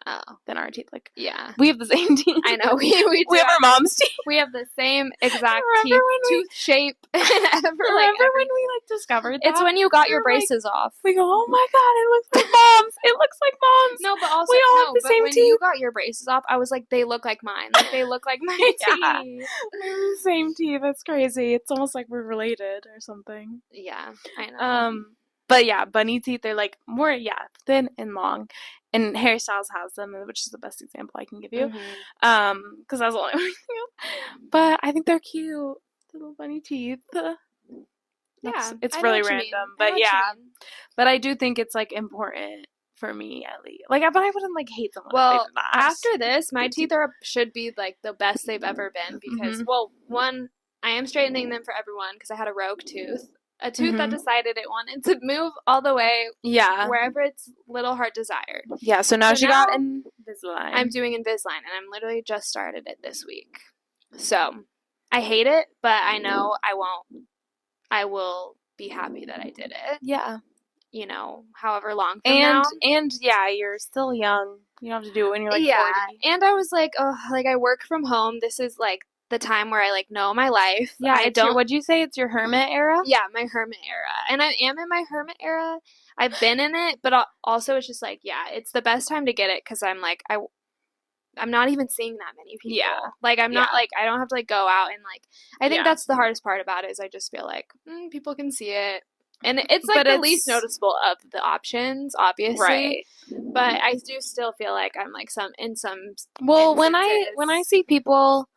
than our teeth. Like we have the same teeth. I know we have our mom's teeth. We have the same exact tooth shape. Remember when we like discovered that? It's when you got your braces off. We go, oh my god, it looks like mom's. It looks like mom's. No, but also we all have the same when teeth. you got your braces off, I was like, they look like mine. Like they look like my teeth. We have the same teeth. That's crazy. It's almost like we're related or something. Yeah, I know. But yeah, bunny teeth, they're like more, thin and long. And Harry Styles has them, which is the best example I can give you. Because that's all I want to do. But I think they're cute. Little bunny teeth. It's really random. But But I do think it's like important for me at least. Like, but I wouldn't like hate someone. Well, after this, my teeth should be like the best they've ever been because, well, one, I am straightening them for everyone because I had a rogue tooth. A tooth that decided it wanted to move all the way wherever its little heart desired. Yeah, so now she got Invisalign. I'm doing Invisalign, and I'm literally just started it this week. So, I hate it, but I know I will be happy that I did it. Yeah. You know, however long from now. And, you're still young. You don't have to do it when you're like 40. And I was like, oh, like I work from home. This is like the time where I like know my life. Yeah, would you say it's your hermit era? Yeah, my hermit era. And I am in my hermit era. I've been in it, but also it's just like, it's the best time to get it because I'm like, I'm not even seeing that many people. Yeah. Like, I'm not like, I don't have to like go out and like, I think that's the hardest part about it is I just feel like people can see it. And it's like the least noticeable of the options, obviously. Right. But I do still feel like I'm like in some Well, when I see people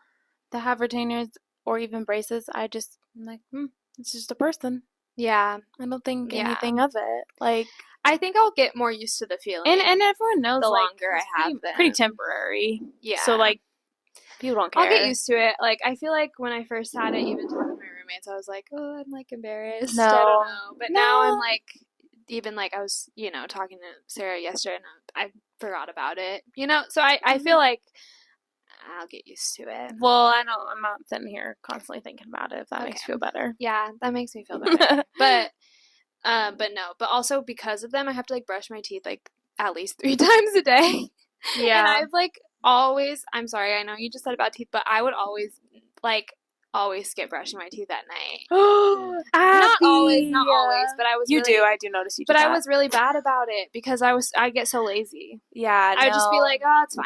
that have retainers or even braces, I'm like, it's just a person. Yeah. I don't think anything of it. Like, I think I'll get more used to the feeling. And everyone knows the longer I have them. Pretty temporary. Yeah. So, like, people don't care. I'll get used to it. Like, I feel like when I first had it, even talking to my roommates, I was like, oh, I'm, like, embarrassed. I don't know. But now I'm, like, even, like, I was, talking to Sarah yesterday, and I forgot about it. So I feel like I'll get used to it. Well, I know I'm not sitting here constantly thinking about it, if that makes you feel better. Yeah, that makes me feel better. But no. But also because of them, I have to, like, brush my teeth, like, at least 3 times a day. Yeah. And I've, like, always, I'm sorry, I know you just said about teeth, but I would always skip brushing my teeth at night. Not always, but I was I do notice you do But that. I was really bad about it because I get so lazy. Yeah, I would just be like, oh, it's fine.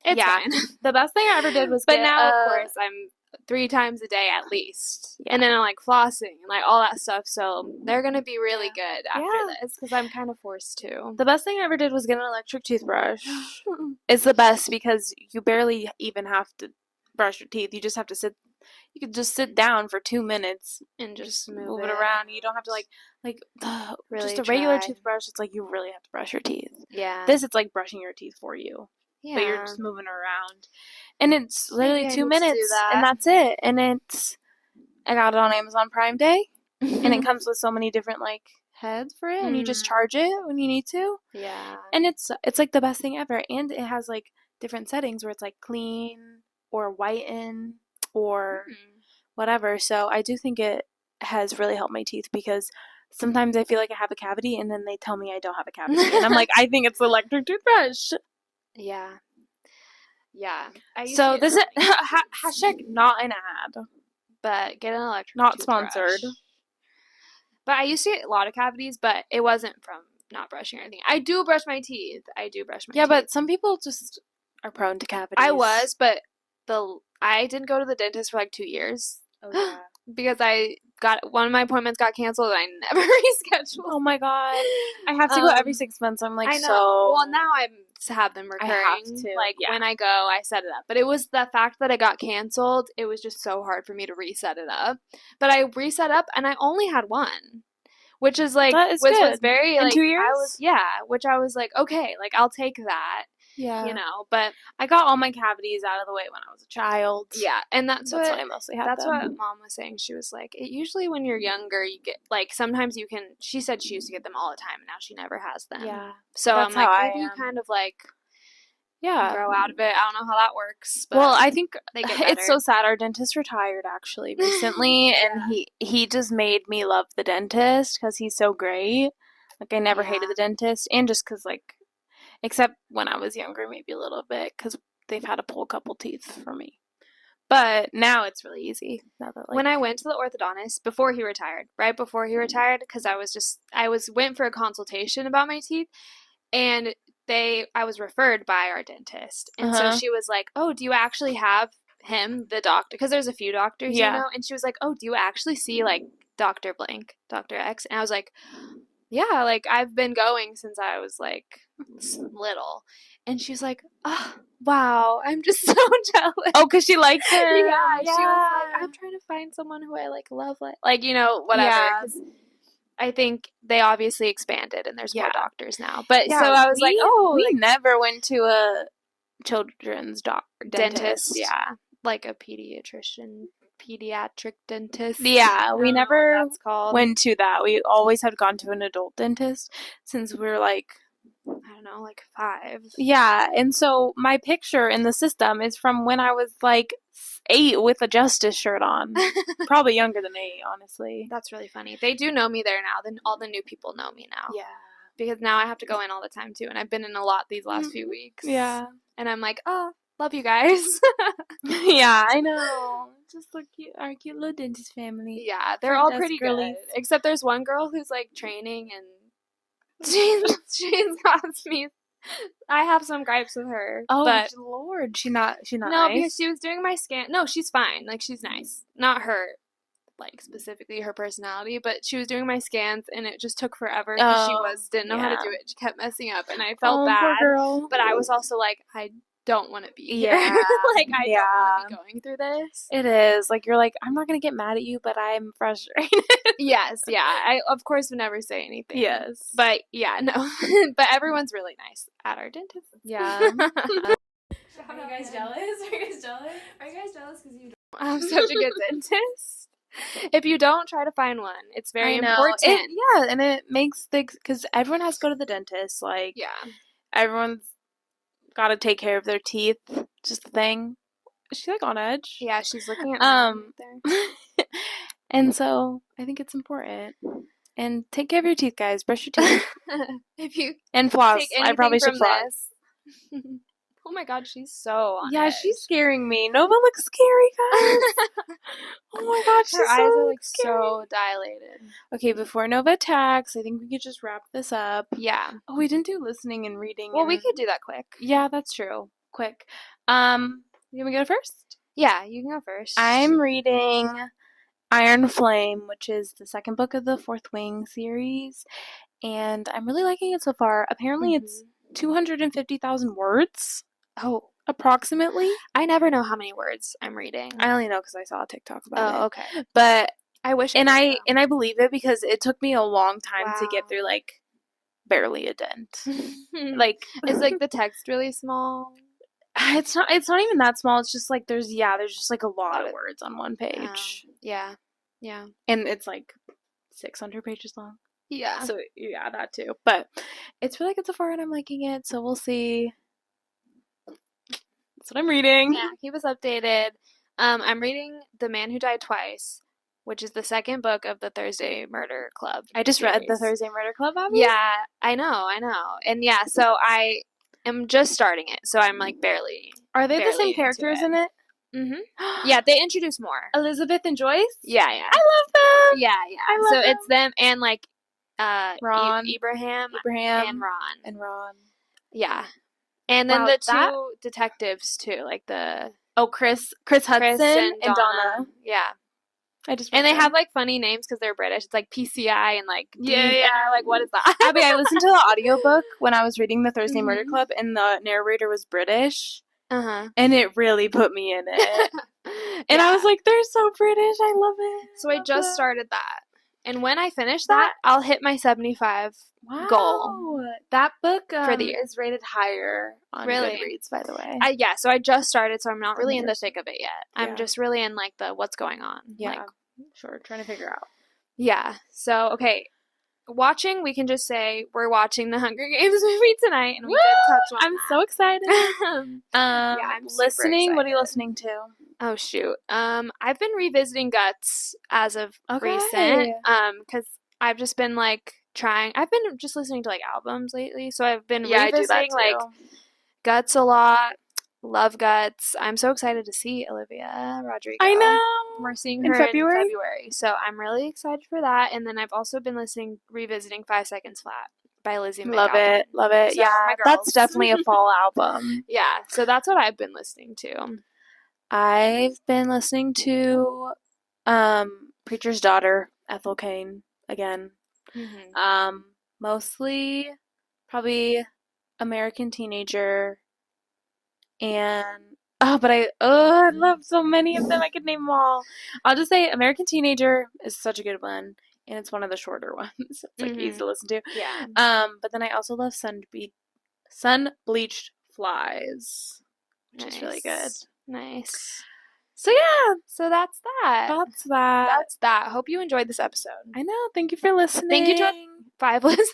It's fine. The best thing I ever did was But now, of course, I'm 3 times a day at least. Yeah. And then I'm, like, flossing and, like, all that stuff. So they're going to be really good after this because I'm kind of forced to. The best thing I ever did was get an electric toothbrush. It's the best because you barely even have to brush your teeth. You just have to sit. You could just sit down for 2 minutes and just move it around. You don't have to really just a regular toothbrush. It's like you really have to brush your teeth. Yeah. This, it's like brushing your teeth for you. Yeah. But you're just moving around. And it's literally 2 minutes and that's it. And I got it on Amazon Prime Day and it comes with so many different like heads for it and you just charge it when you need to. Yeah. And it's like the best thing ever. And it has like different settings where it's like clean or whiten or whatever. So I do think it has really helped my teeth because sometimes I feel like I have a cavity and then they tell me I don't have a cavity. And I'm like, I think it's the electric toothbrush. Yeah. Yeah. So this is hashtag not an ad. But get an electric not toothbrush. Sponsored. But I used to get a lot of cavities, but it wasn't from not brushing or anything. I do brush my teeth. Yeah, but some people just are prone to cavities. I was, but I didn't go to the dentist for like 2 years. Oh, yeah. Because one of my appointments got canceled and I never rescheduled. Oh my god. I have to go every 6 months. I'm like, I know. Well, now I have them recurring. I have to. Like, when I go, I set it up. But it was the fact that it got canceled. It was just so hard for me to reset it up. But I reset up and I only had one. Which is like, was very, in like, 2 years? Which I was like, okay, like, I'll take that. Yeah. You know, but I got all my cavities out of the way when I was a child. Yeah, and that's what I mostly had. That's what Mom was saying. She was like, usually when you're younger, you get, like, sometimes you can, she said she used to get them all the time, and now she never has them. Yeah. So I'm like, maybe you kind of, like, grow out of it. I don't know how that works. But well, I think they get better. It's so sad. Our dentist retired, actually, recently, and he just made me love the dentist because he's so great. Like, I never hated the dentist, and just because, like, except when I was younger, maybe a little bit, because they've had to pull a couple teeth for me. But now it's really easy. Now that, like, when I went to the orthodontist before he retired, right before he retired, because I went for a consultation about my teeth, and I was referred by our dentist, and so she was like, "Oh, do you actually have him, the doctor?" Because there's a few doctors, you know, and she was like, "Oh, do you actually see like Dr. Blank, Dr. X?" And I was like, yeah, like, I've been going since I was, like, little. And she was like, oh, wow, I'm just so jealous. Oh, because she liked her. Yeah, she was like, I'm trying to find someone who I, like, love, like, you know, whatever. Yeah. 'Cause I think they obviously expanded and there's more doctors now. But so I was like, oh. We never went to a children's dentist. Yeah. Like a pediatric dentist. Yeah, we never went to that. We always had gone to an adult dentist since we were like, I don't know, like 5. Yeah, and so my picture in the system is from when I was like 8 with a Justice shirt on. Probably younger than 8, honestly. That's really funny. They do know me there now. Then all the new people know me now. Yeah. Because now I have to go in all the time too, and I've been in a lot these last few weeks. Yeah. And I'm like, oh, love you guys. Yeah, I know. Just like our cute little dentist family. Yeah, they're all pretty good. Except there's one girl who's like training, and she's got me. I have some gripes with her. Oh, but Lord, she's not no, nice? Because she was doing my scan. No, she's fine. Like, she's nice. Not her, like, specifically her personality, but she was doing my scans, and it just took forever because she didn't know how to do it. She kept messing up, and I felt bad. Poor girl. But I was also like, I don't want to be here. Like, I don't want to be going through this. It is. Like, you're like, I'm not going to get mad at you, but I'm frustrated. Yes, yeah. I, of course, would never say anything. Yes. But, yeah, no. But everyone's really nice at our dentist. Yeah. Are you guys jealous? Are you guys jealous because you don't have such a good dentist? If you don't, try to find one. It's very important. And it makes because everyone has to go to the dentist. Like, everyone's got to take care of their teeth. Just the thing. Is she, like, on edge? Yeah, she's looking at me right there. And so I think it's important. And take care of your teeth, guys. Brush your teeth. If you and floss. I probably should floss. Oh my god, she's so on Yeah, edge. she's scaring me. Nova looks scary, guys. Oh my god, her eyes are like so dilated. Okay, before Nova attacks, I think we could just wrap this up. Yeah. Oh, we didn't do listening and reading. Well, we could do that quick. Yeah, that's true. Quick. You want me to go first? Yeah, you can go first. I'm reading Iron Flame, which is the second book of the Fourth Wing series, and I'm really liking it so far. Apparently, it's 250,000 words. Oh. Approximately. I never know how many words I'm reading. I only know because I saw a TikTok about it. Oh, okay. But I wish I believe it because it took me a long time to get through, like, barely a dent. Like, is like the text really small? It's not even that small. It's just like there's just like a lot of words on one page. Yeah. And it's like 600 pages long. Yeah. So yeah, that too. But it's really good so far and I'm liking it, so we'll see. That's what I'm reading. Yeah, keep us updated. I'm reading The Man Who Died Twice, which is the second book of the Thursday Murder Club. I just read the Thursday Murder Club, obviously. Yeah, I know. And yeah, so I am just starting it, so I'm like barely. Are they the same characters in it? Mm-hmm. Yeah, they introduce more. Elizabeth and Joyce? Yeah. I love them! Yeah. I love them. It's them and like Ron. Ibrahim and Ron. Yeah. And then the two detectives too, like the Chris Hudson and Donna. Yeah. They have like funny names because they're British. It's like PCI and like yeah. And you're like, what is that? Abby, I listened to the audiobook when I was reading the Thursday Murder Club, and the narrator was British. And it really put me in it. And I was like, they're so British. I love it. So I just started that. And when I finish that, I'll hit my 75 goal. That book for the year is rated higher on Goodreads, by the way. So I just started, so I'm not really in the thick of it yet. I'm just really in like the what's going on. Yeah, sure. Trying to figure out. Yeah. So, okay. Watching, we can just say we're watching the Hunger Games movie tonight, and we did touch on I'm so excited. I'm listening. Excited. What are you listening to? Oh shoot. I've been revisiting Guts as of recent. Because I've just been like I've been just listening to like albums lately, so I've been revisiting like Guts a lot. Love Guts. I'm so excited to see Olivia Rodrigo. I know. We're seeing her in February. So I'm really excited for that. And then I've also been revisiting 5 Seconds Flat by Lizzie Mae. Love it. So, yeah, that's definitely a fall album. Yeah, so that's what I've been listening to. I've been listening to Preacher's Daughter, Ethel Cain, again. Mostly probably American Teenager. And I love so many of them. I could name them all. I'll just say American Teenager is such a good one, and it's one of the shorter ones. It's like easy to listen to. Yeah. But then I also love Sun Bleached Flies, which is really good. Nice. So yeah. So that's that. That's that. Hope you enjoyed this episode. I know. Thank you for listening. Thank you to our 5 listeners.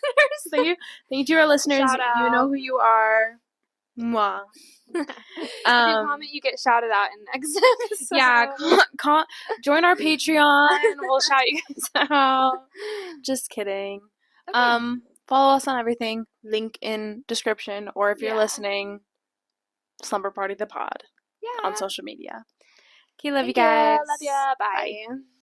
Thank you to our listeners. Shout out. You know who you are. Mwah. If you comment, you get shouted out in the next episode. Yeah, join our Patreon. We'll shout you guys out. Just kidding. Okay. Follow us on everything. Link in description, or if you're listening, Slumber Party the Pod on social media. Okay, love you guys. Love ya. Bye.